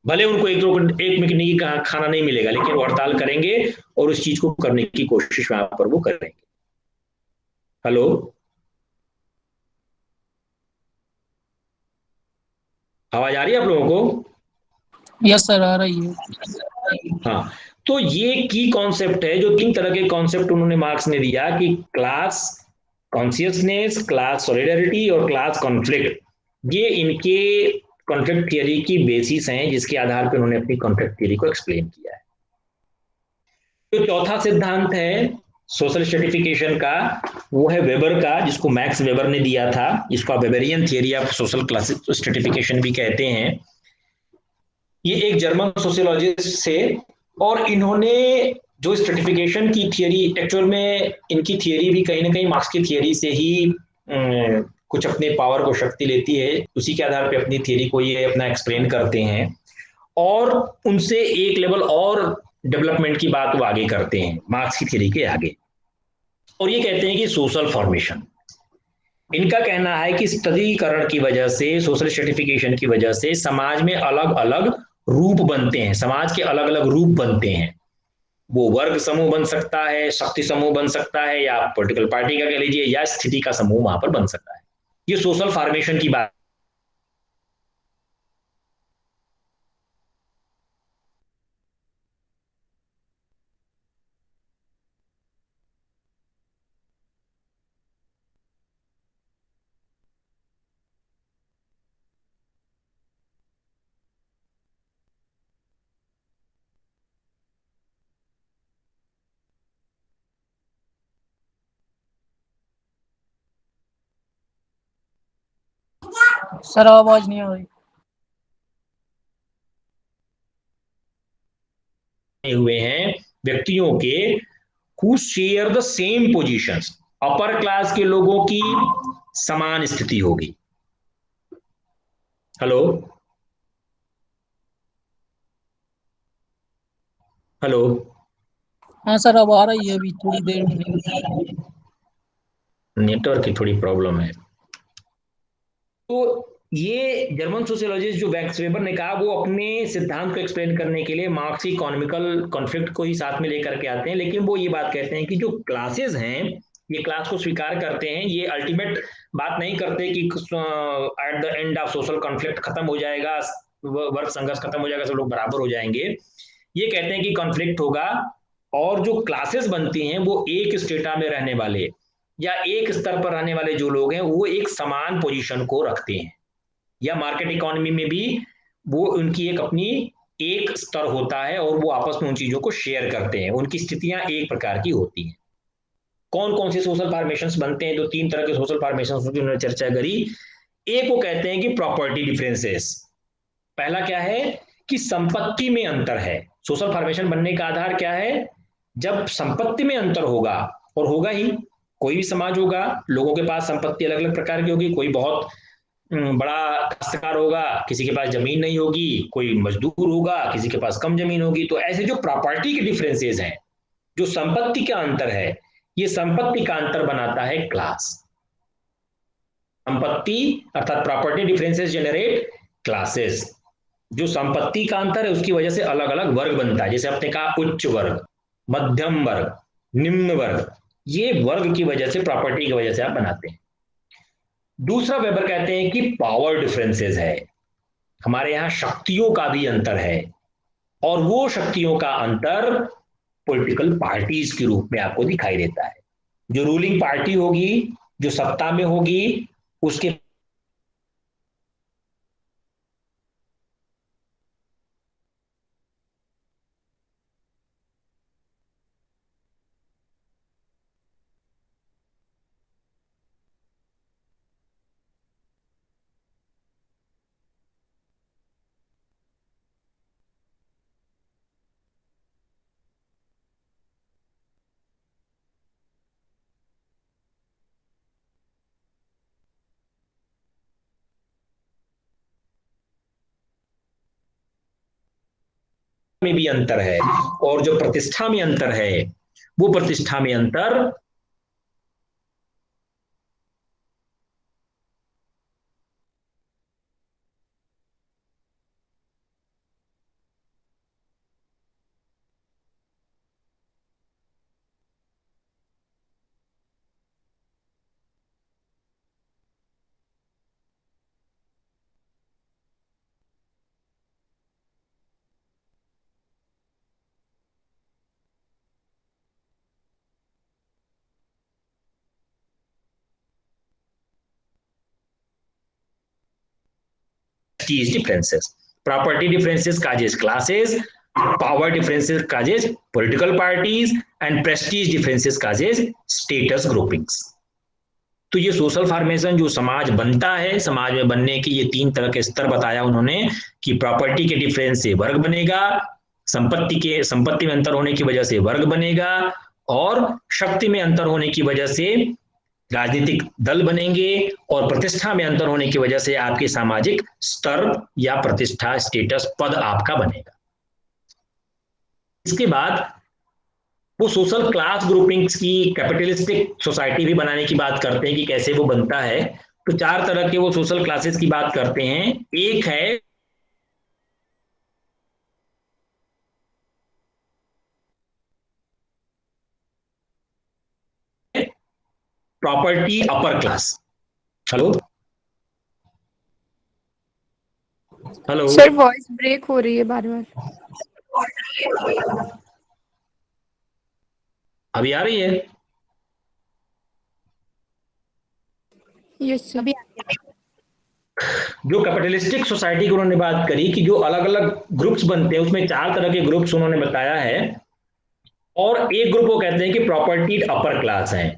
भले उनको एक महीने की खाना नहीं मिलेगा, लेकिन वो हड़ताल करेंगे और उस चीज को करने की कोशिश वहां पर वो करेंगे। हेलो, आवाज आ रही है आप लोगों को? यस सर, आ रही है। हाँ, तो ये की कॉन्सेप्ट है, जो तीन तरह के कॉन्सेप्ट उन्होंने मार्क्स ने दिया कि क्लास कॉन्शियसनेस, क्लास सॉलिडरिटी और क्लास कॉन्फ्लिक्ट, ये इनके कॉन्फ्लिक्ट थियरी की बेसिस हैं, जिसके आधार पर उन्होंने अपनी कॉन्फ्लिक्ट थियरी को एक्सप्लेन किया है। जो चौथा सिद्धांत है सोशल स्ट्रेटिफिकेशन का, वो है वेबर का, जिसको मैक्स वेबर ने दिया था, जिसको आप Weberian theory of social class stratification भी कहते हैं। ये एक जर्मन सोशियोलॉजिस्ट थे, और इन्होंने जो स्ट्रेटिफिकेशन की थियरी, एक्चुअल में इनकी थियरी भी कहीं ना कहीं मार्क्स की थियरी से ही कुछ अपने पावर को शक्ति लेती है, उसी के आधार पे अपनी थियरी को ये अपना एक्सप्लेन करते हैं, और उनसे एक लेवल और डेवलपमेंट की बात वो आगे करते हैं मार्क्स की थियरी के आगे, और ये कहते हैं कि सोशल फॉर्मेशन, इनका कहना है कि स्तरीकरण की वजह से, सोशल स्ट्रेटिफिकेशन की वजह से समाज में अलग अलग रूप बनते हैं, समाज के अलग अलग रूप बनते हैं। वो वर्ग समूह बन सकता है, शक्ति समूह बन सकता है, या पॉलिटिकल पार्टी का कह लीजिए, या स्थिति का समूह वहां पर बन सकता है। ये सोशल फॉर्मेशन की बात। सर आवाज नहीं आ रही। हुए हैं व्यक्तियों के who share the same positions, upper class के लोगों की समान स्थिति होगी। Hello, hello. हाँ सर अब आ रही है, अभी थोड़ी देर में नहीं। नेटवर्क की थोड़ी प्रॉब्लम है। तो ये जर्मन सोशियोलॉजिस्ट जो वैक्स वेबर ने कहा, वो अपने सिद्धांत को एक्सप्लेन करने के लिए मार्क्स इकोनॉमिकल कॉन्फ्लिक्ट को ही साथ में लेकर के आते हैं, लेकिन वो ये बात कहते हैं कि जो क्लासेस हैं, ये क्लास को स्वीकार करते हैं, ये अल्टीमेट बात नहीं करते कि at the end of social conflict खत्म हो जाएगा, वर्ग संघर्ष खत्म हो जाएगा, सब लोग बराबर हो जाएंगे। ये कहते हैं कि कॉन्फ्लिक्ट होगा, और जो क्लासेस बनती हैं वो एक स्टेटा में रहने वाले या एक स्तर पर रहने वाले जो लोग हैं, वो एक समान पोजीशन को रखते हैं, या मार्केट इकोनॉमी में भी वो उनकी एक अपनी एक स्तर होता है, और वो आपस में उन चीजों को शेयर करते हैं, उनकी स्थितियां एक प्रकार की होती हैं। कौन कौन से सोशल फॉर्मेशंस बनते हैं? तो तीन तरह के सोशल फॉर्मेशंस की उन्होंने चर्चा करी। एक वो कहते हैं कि प्रॉपर्टी डिफरेंसेस। पहला क्या है कि संपत्ति में अंतर है। सोशल फॉर्मेशन बनने का आधार क्या है? जब संपत्ति में अंतर होगा, और होगा ही, कोई भी समाज होगा, लोगों के पास संपत्ति अलग अलग प्रकार की होगी, कोई बहुत बड़ा काश्तकार होगा, किसी के पास जमीन नहीं होगी, कोई मजदूर होगा, किसी के पास कम जमीन होगी। तो ऐसे जो प्रॉपर्टी के डिफरेंसेस हैं, जो संपत्ति का अंतर है, ये संपत्ति का अंतर बनाता है क्लास। संपत्ति अर्थात प्रॉपर्टी डिफरेंसेस जनरेट क्लासेस। जो संपत्ति का अंतर है, उसकी वजह से अलग अलग वर्ग बनता है, जैसे आपने कहा उच्च वर्ग, मध्यम वर्ग, निम्न वर्ग, ये वर्ग की वजह से, प्रॉपर्टी की वजह से आप बनाते हैं। दूसरा वेबर कहते हैं कि पावर डिफरेंसेस है, हमारे यहां शक्तियों का भी अंतर है, और वो शक्तियों का अंतर पॉलिटिकल पार्टीज के रूप में आपको दिखाई देता है। जो रूलिंग पार्टी होगी, जो सत्ता में होगी, उसके में भी अंतर है, और जो प्रतिष्ठा में अंतर है, वो प्रतिष्ठा में अंतर prestige differences. Property differences causes classes, power differences causes political parties, and prestige differences causes status groupings. तो ये सोशल फॉर्मेशन जो समाज बनता है, समाज में बनने की ये 3 तरह के स्तर बताया उन्होंने कि प्रॉपर्टी के डिफरेंस से वर्ग बनेगा, संपत्ति में अंतर होने की वजह से वर्ग बनेगा, और शक्ति में अंतर होने की वजह से राजनीतिक दल बनेंगे, और प्रतिष्ठा में अंतर होने की वजह से आपके सामाजिक स्तर या प्रतिष्ठा स्टेटस पद आपका बनेगा। इसके बाद वो सोशल क्लास ग्रुपिंग्स की कैपिटलिस्टिक सोसाइटी भी बनाने की बात करते हैं कि कैसे वो बनता है। तो 4 तरह के वो सोशल क्लासेस की बात करते हैं। एक है property upper class. Hello hello sir voice break हो रही है बार बार। अभी आ रही है? Yes sir. जो कैपिटलिस्टिक सोसाइटी की उन्होंने बात करी कि जो अलग अलग ग्रुप्स बनते हैं उसमें 4 तरह के ग्रुप्स उन्होंने बताया है, और एक ग्रुप वो कहते हैं कि प्रॉपर्टी अपर क्लास है,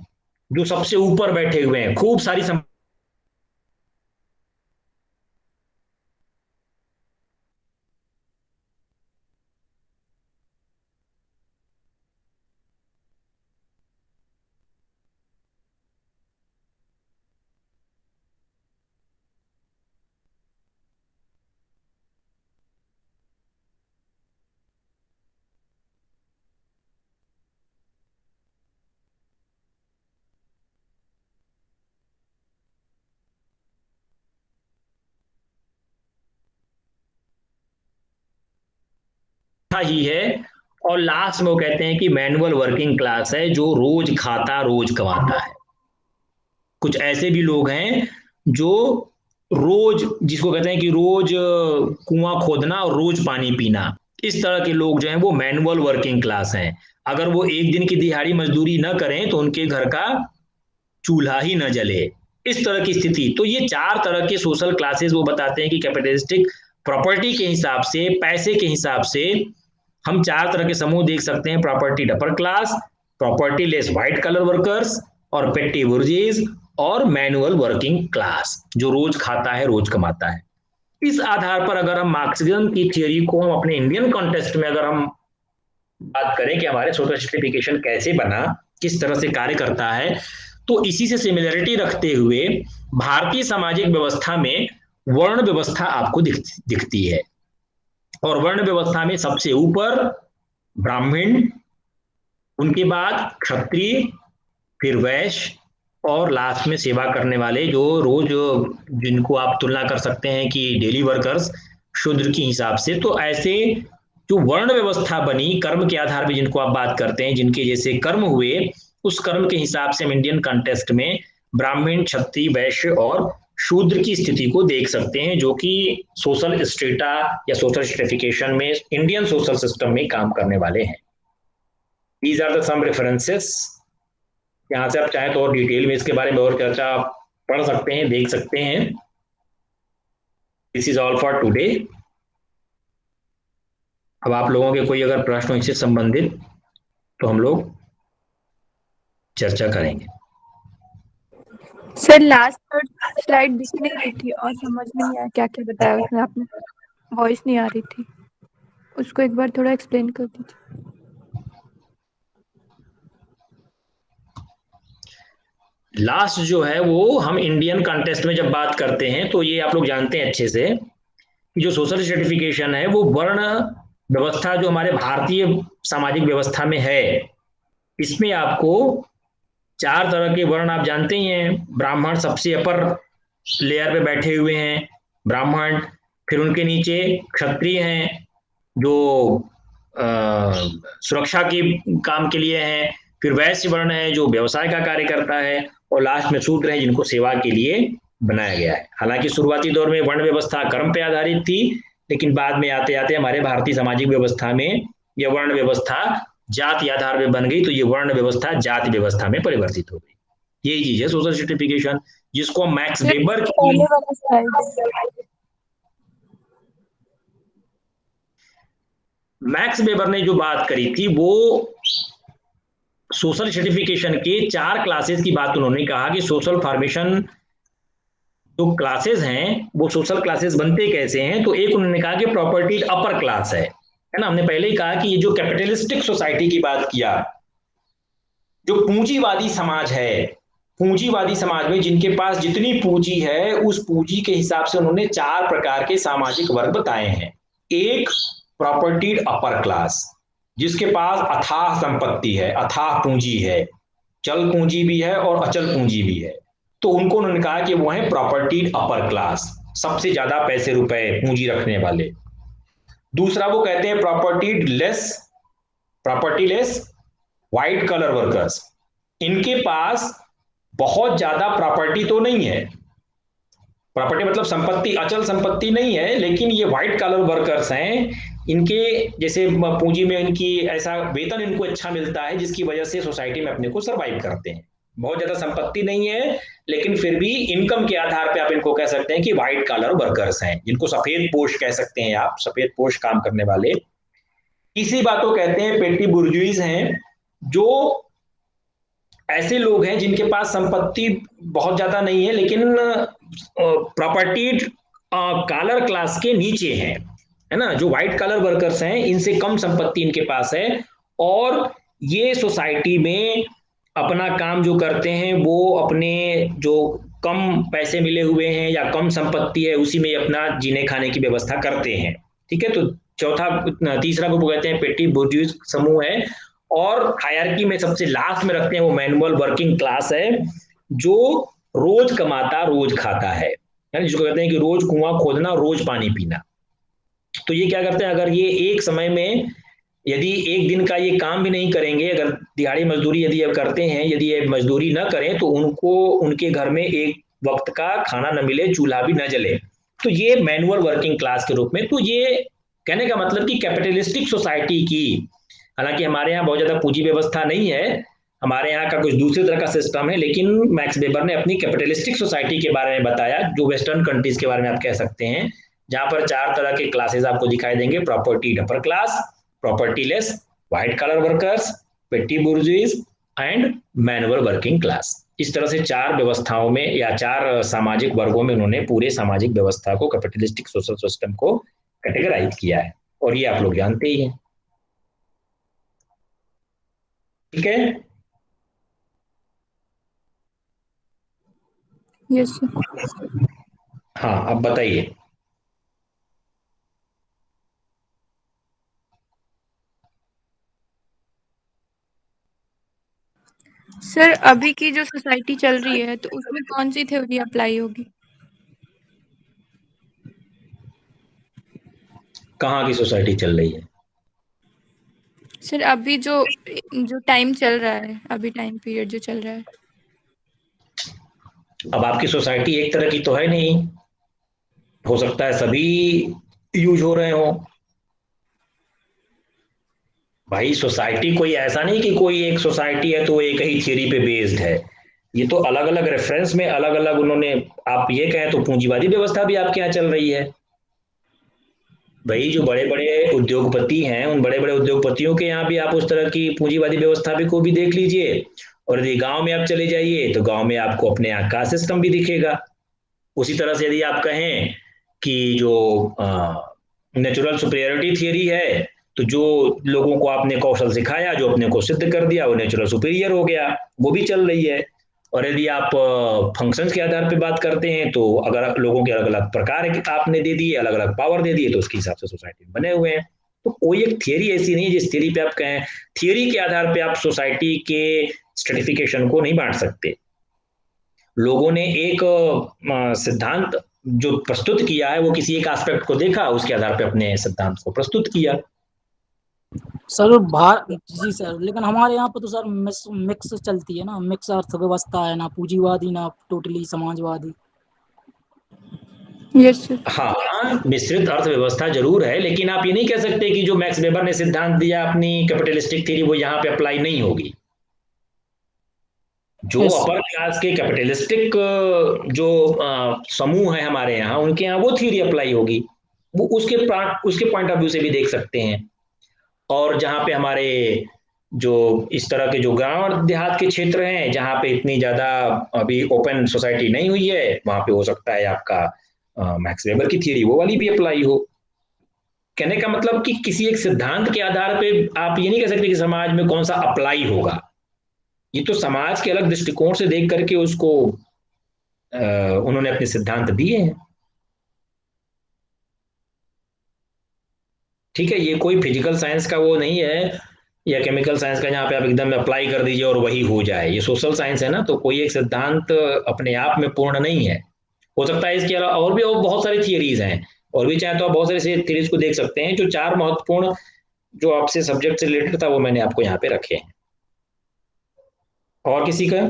जो सबसे ऊपर बैठे हुए हैं, खूब सारी ही है, और लास्ट में वो कहते हैं कि मैनुअल वर्किंग क्लास है, जो रोज खाता रोज कमाता है। कुछ ऐसे भी लोग हैं जो रोज, जिसको कहते हैं कि रोज कुआं खोदना और रोज पानी पीना, इस तरह के लोग जो हैं वो मैनुअल वर्किंग क्लास हैं। अगर वो एक दिन की दिहाड़ी मजदूरी न करें तो उनके घर का चूल्हा ही न जले, इस तरह की स्थिति। तो ये 4 तरह के सोशल क्लासेस वो बताते हैं कि कैपिटलिस्टिक प्रॉपर्टी के हिसाब से, पैसे के हिसाब से हम 4 तरह के समूह देख सकते हैं: property upper class, propertyless white colour workers, और पेट्टी बुर्जीज, और मैनुअल वर्किंग क्लास, जो रोज खाता है रोज कमाता है। इस आधार पर अगर हम मार्क्सिज्म की थियोरी को हम अपने इंडियन कॉन्टेक्स्ट में अगर हम बात करें कि हमारे सोशल स्ट्रेटिफिकेशन कैसे बना, किस तरह से कार्य करता है, तो इसी से सिमिलरिटी रखते हुए भारतीय सामाजिक व्यवस्था में वर्ण व्यवस्था आपको दिखती है। और वर्ण व्यवस्था में सबसे ऊपर ब्राह्मण, उनके बाद क्षत्रिय, फिर वैश्य, और लास्ट में सेवा करने वाले, जो रोज, जिनको आप तुलना कर सकते हैं कि डेली वर्कर्स, शूद्र के हिसाब से। तो ऐसे जो वर्ण व्यवस्था बनी कर्म के आधार पर, जिनको आप बात करते हैं, जिनके जैसे कर्म हुए, उस कर्म के हिसाब से हम इंडियन कॉन्टेक्स्ट में ब्राह्मण, क्षत्रिय, वैश्य और शूद्र की स्थिति को देख सकते हैं, जो कि सोशल स्ट्रेटा या सोशल स्ट्रेटिफिकेशन में इंडियन सोशल सिस्टम में काम करने वाले हैं। These are the some references. यहाँ से आप चाहें तो और डिटेल में इसके बारे में और चर्चा पढ़ सकते हैं, देख सकते हैं। This is all for today. अब आप लोगों के कोई अगर प्रश्न हो इससे संबंधित तो हम लोग चर्चा करेंगे। सर लास्ट स्लाइड दिख नहीं रही थी और समझ में नहीं आया क्या क्या बताया उसमें आपने, वॉइस नहीं आ रही थी, उसको एक बार थोड़ा एक्सप्लेन कर दीजिए। लास्ट जो है वो हम इंडियन कॉन्टेक्स्ट में जब बात करते हैं तो ये आप लोग जानते हैं अच्छे से कि जो सोशल स्ट्रेटिफिकेशन है वो वर्ण व्यवस्था जो हमारे भारतीय सामाजिक व्यवस्था में है, इसमें आपको 4 तरह के वर्ण आप जानते ही हैं। ब्राह्मण सबसे अपर लेयर पे बैठे हुए हैं, ब्राह्मण, फिर उनके नीचे क्षत्रिय हैं जो सुरक्षा के काम के लिए हैं, फिर वैश्य वर्ण है जो व्यवसाय का कार्य करता है, और लास्ट में शूद्र है जिनको सेवा के लिए बनाया गया है। हालांकि शुरुआती दौर में वर्ण व्यवस्था कर्म पे आधारित थी, लेकिन बाद में आते आते हमारे भारतीय सामाजिक व्यवस्था में यह वर्ण व्यवस्था जाति आधार पे बन गई, तो ये वर्ण व्यवस्था जाति व्यवस्था में परिवर्तित हो गई। यही चीज है सोशल स्ट्रेटिफिकेशन, जिसको मैक्स वेबर की मैक्स वेबर ने जो बात करी थी वो सोशल स्ट्रेटिफिकेशन के 4 क्लासेस की बात उन्होंने कहा कि सोशल फॉर्मेशन जो क्लासेस हैं वो सोशल क्लासेस बनते कैसे हैं। तो एक उन्होंने कहा कि प्रॉपर्टी अपर क्लास है ना। हमने पहले ही कहा कि ये जो कैपिटलिस्टिक सोसाइटी की बात किया, जो पूंजीवादी समाज है, पूंजीवादी समाज में जिनके पास जितनी पूंजी है उस पूंजी के हिसाब से उन्होंने 4 प्रकार के सामाजिक वर्ग बताए हैं। एक प्रॉपर्टीड अपर क्लास, जिसके पास अथाह संपत्ति है, अथाह पूंजी है, चल पूंजी भी है और अचल पूंजी भी है, तो उनको उन्होंने कहा कि वो है प्रॉपर्टीड अपर क्लास, सबसे ज्यादा पैसे रुपए पूंजी रखने वाले। दूसरा वो कहते हैं property less white colour workers. इनके पास बहुत ज्यादा प्रॉपर्टी तो नहीं है, प्रॉपर्टी मतलब संपत्ति, अचल संपत्ति नहीं है, लेकिन ये व्हाइट कॉलर वर्कर्स हैं। इनके जैसे पूंजी में इनकी ऐसा वेतन इनको अच्छा मिलता है जिसकी वजह से सोसाइटी में अपने को सरवाइव करते हैं। बहुत ज्यादा संपत्ति नहीं है, लेकिन फिर भी इनकम के आधार पे आप इनको कह सकते हैं कि व्हाइट कॉलर वर्कर्स हैं, जिनको सफेद पोश कह सकते हैं आप, सफेद पोश काम करने वाले। इसी बात को कहते हैं पेटी बुर्जुइज हैं, जो ऐसे लोग हैं जिनके पास संपत्ति बहुत ज्यादा नहीं है, लेकिन प्रॉपर्टी कॉलर क्लास के नीचे हैं, है ना। जो व्हाइट कॉलर वर्कर्स हैं इनसे कम संपत्ति इनके पास है, और ये सोसाइटी में अपना काम जो करते हैं वो अपने जो कम पैसे मिले हुए हैं या कम संपत्ति है उसी में अपना जीने खाने की व्यवस्था करते हैं। ठीक है, तो तीसरा ग्रुप कहते हैं पेटी बुर्जुइज समूह है, और हायरार्की में सबसे लास्ट में रखते हैं वो मैनुअल वर्किंग क्लास है, जो रोज कमाता रोज खाता है, जिसको कहते हैं कि रोज कुआं खोदना रोज पानी पीना। तो ये क्या करते हैं, अगर ये एक समय में यदि एक दिन का ये काम भी नहीं करेंगे, अगर दिहाड़ी मजदूरी यदि ये करते हैं, यदि ये मजदूरी न करें तो उनको उनके घर में एक वक्त का खाना न मिले, चूल्हा भी न जले। तो ये मैनुअल वर्किंग क्लास के रूप में, तो ये कहने का मतलब कि कैपिटलिस्टिक सोसाइटी की, हालांकि हमारे यहाँ बहुत ज्यादा पूंजी व्यवस्था नहीं है, हमारे यहाँ का कुछ दूसरी तरह का सिस्टम है, लेकिन मैक्स वेबर ने अपनी कैपिटलिस्टिक सोसाइटी के बारे में बताया, जो वेस्टर्न कंट्रीज के बारे में आप कह सकते हैं, जहां पर 4 तरह के क्लासेस आपको दिखाई देंगे, property upper class, propertyless white collar workers, petty bourgeoisie and manual working class. इस तरह से 4 व्यवस्थाओं में या 4 सामाजिक वर्गों में उन्होंने पूरे सामाजिक व्यवस्था को, कैपिटलिस्टिक सोशल सिस्टम को कैटेगराइज किया है, और ये आप लोग जानते ही हैं। ठीक है, यस सर। हाँ अब बताइए। सर अभी की जो सोसाइटी चल रही है तो उसमें कौन सी थ्योरी अप्लाई होगी? कहाँ की सोसाइटी चल रही है? सर अभी जो जो टाइम चल रहा है, अभी टाइम पीरियड जो चल रहा है। अब आपकी सोसाइटी एक तरह की तो है नहीं, हो सकता है सभी यूज हो रहे हो। भाई सोसाइटी कोई ऐसा नहीं कि कोई एक सोसाइटी है तो एक ही थियरी पे बेस्ड है, ये तो अलग अलग रेफरेंस में अलग अलग उन्होंने, आप ये कहें तो पूंजीवादी व्यवस्था भी आपके यहाँ चल रही है। भाई जो बड़े बड़े उद्योगपति हैं उन बड़े बड़े उद्योगपतियों के यहाँ भी आप उस तरह की पूंजीवादी व्यवस्था भी को भी देख लीजिए, और यदि गांव में आप चले जाइए तो गांव में आपको अपने यहाँ का सिस्टम भी दिखेगा। उसी तरह से यदि आप कहें कि जो नेचुरल सुपीरियरिटी थियरी है, तो जो लोगों को आपने कौशल सिखाया, जो अपने को सिद्ध कर दिया, वो नेचुरल सुपीरियर हो गया, वो भी चल रही है। और यदि आप फंक्शंस के आधार पे बात करते हैं, तो अगर लोगों के अलग अलग प्रकार आपने दे दिए, अलग अलग पावर दे दिए, तो उसके हिसाब से सोसाइटी में बने हुए हैं। तो कोई एक थियरी ऐसी नहीं है जिस थियरी पे आप कहें, थियरी के आधार पे आप सोसाइटी के स्ट्रेटिफिकेशन को नहीं बांट सकते। लोगों ने एक सिद्धांत जो प्रस्तुत किया है वो किसी एक एस्पेक्ट को देखा, उसके आधार पे अपने सिद्धांत को प्रस्तुत किया। सर जी सर, लेकिन हमारे यहाँ पर तो सर मिक्स चलती है ना, मिक्स अर्थव्यवस्था है ना, पूंजीवादी ना टोटली समाजवादी। Yes sir. हाँ, मिश्रित अर्थव्यवस्था जरूर है, लेकिन आप ये नहीं कह सकते कि जो मैक्स वेबर ने सिद्धांत दिया अपनी कैपिटलिस्टिक थ्योरी वो यहाँ पे अप्लाई नहीं होगी। जो यस अपर क्लास के कैपिटलिस्टिक जो समूह है हमारे यहाँ, उनके यहाँ वो थ्योरी अप्लाई होगी, वो उसके पॉइंट ऑफ व्यू से भी देख सकते हैं। और जहाँ पे हमारे जो इस तरह के जो गांव और देहात के क्षेत्र हैं जहाँ पे इतनी ज्यादा अभी ओपन सोसाइटी नहीं हुई है, वहां पे हो सकता है आपका मैक्स वेबर की थियरी वो वाली भी अप्लाई हो। कहने का मतलब कि किसी एक सिद्धांत के आधार पे आप ये नहीं कह सकते कि समाज में कौन सा अप्लाई होगा। ये तो समाज के अलग दृष्टिकोण से देख करके उसको उन्होंने अपने सिद्धांत दिए हैं। ठीक है, ये कोई फिजिकल साइंस का वो नहीं है या केमिकल साइंस का जहाँ पे आप एकदम अप्लाई कर दीजिए और वही हो जाए। ये सोशल साइंस है ना, तो कोई एक सिद्धांत अपने आप में पूर्ण नहीं है। हो सकता है इसके अलावा और भी और बहुत सारी थियरीज हैं, और भी चाहे तो आप बहुत सारी थियरीज को देख सकते हैं। जो चार महत्वपूर्ण जो आपसे सब्जेक्ट से रिलेटेड था वो मैंने आपको यहाँ पे रखे हैं। और किसी का?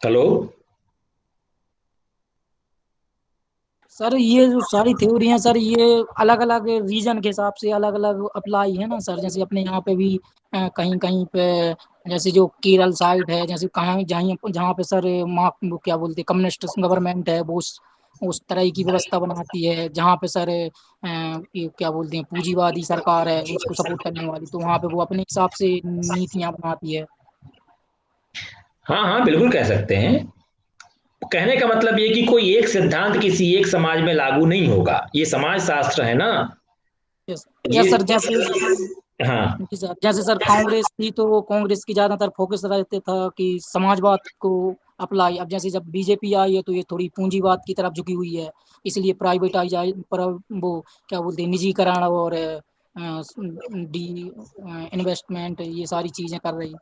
हेलो? सर ये जो सारी थ्योरी हैं सर, ये अलग अलग रीजन के हिसाब से अलग अलग अप्लाई है ना सर। जैसे अपने यहाँ पे भी कहीं कहीं पे, जैसे जो केरल साइड है, जैसे कहाँ जहाँ जहाँ पे सर वो क्या बोलते हैं, कम्युनिस्ट गवर्नमेंट है, वो उस तरह की व्यवस्था बनाती है। जहाँ पे सर ये क्या बोलते हैं, पूंजीवादी सरकार है उसको सपोर्ट करने वाली, तो वहाँ पे वो अपने हिसाब से नीतियाँ बनाती है। हाँ हाँ, बिल्कुल कह सकते हैं। कहने का मतलब ये कि कोई एक सिद्धांत किसी एक समाज में लागू नहीं होगा। ये समाज शास्त्र है ना। यस। ये यस सर। जैसे हाँ जी सर, जैसे सर कांग्रेस थी तो कांग्रेस की ज्यादातर फोकस रहते था कि समाजवाद को अप्लाई। अब जैसे जब बीजेपी आई है तो ये थोड़ी पूंजीवाद की तरफ झुकी हुई है, इसलिए प्राइवेटाइज पर वो क्या बोलते हैं, निजीकरण और डी इन्वेस्टमेंट, ये सारी चीजें कर रही।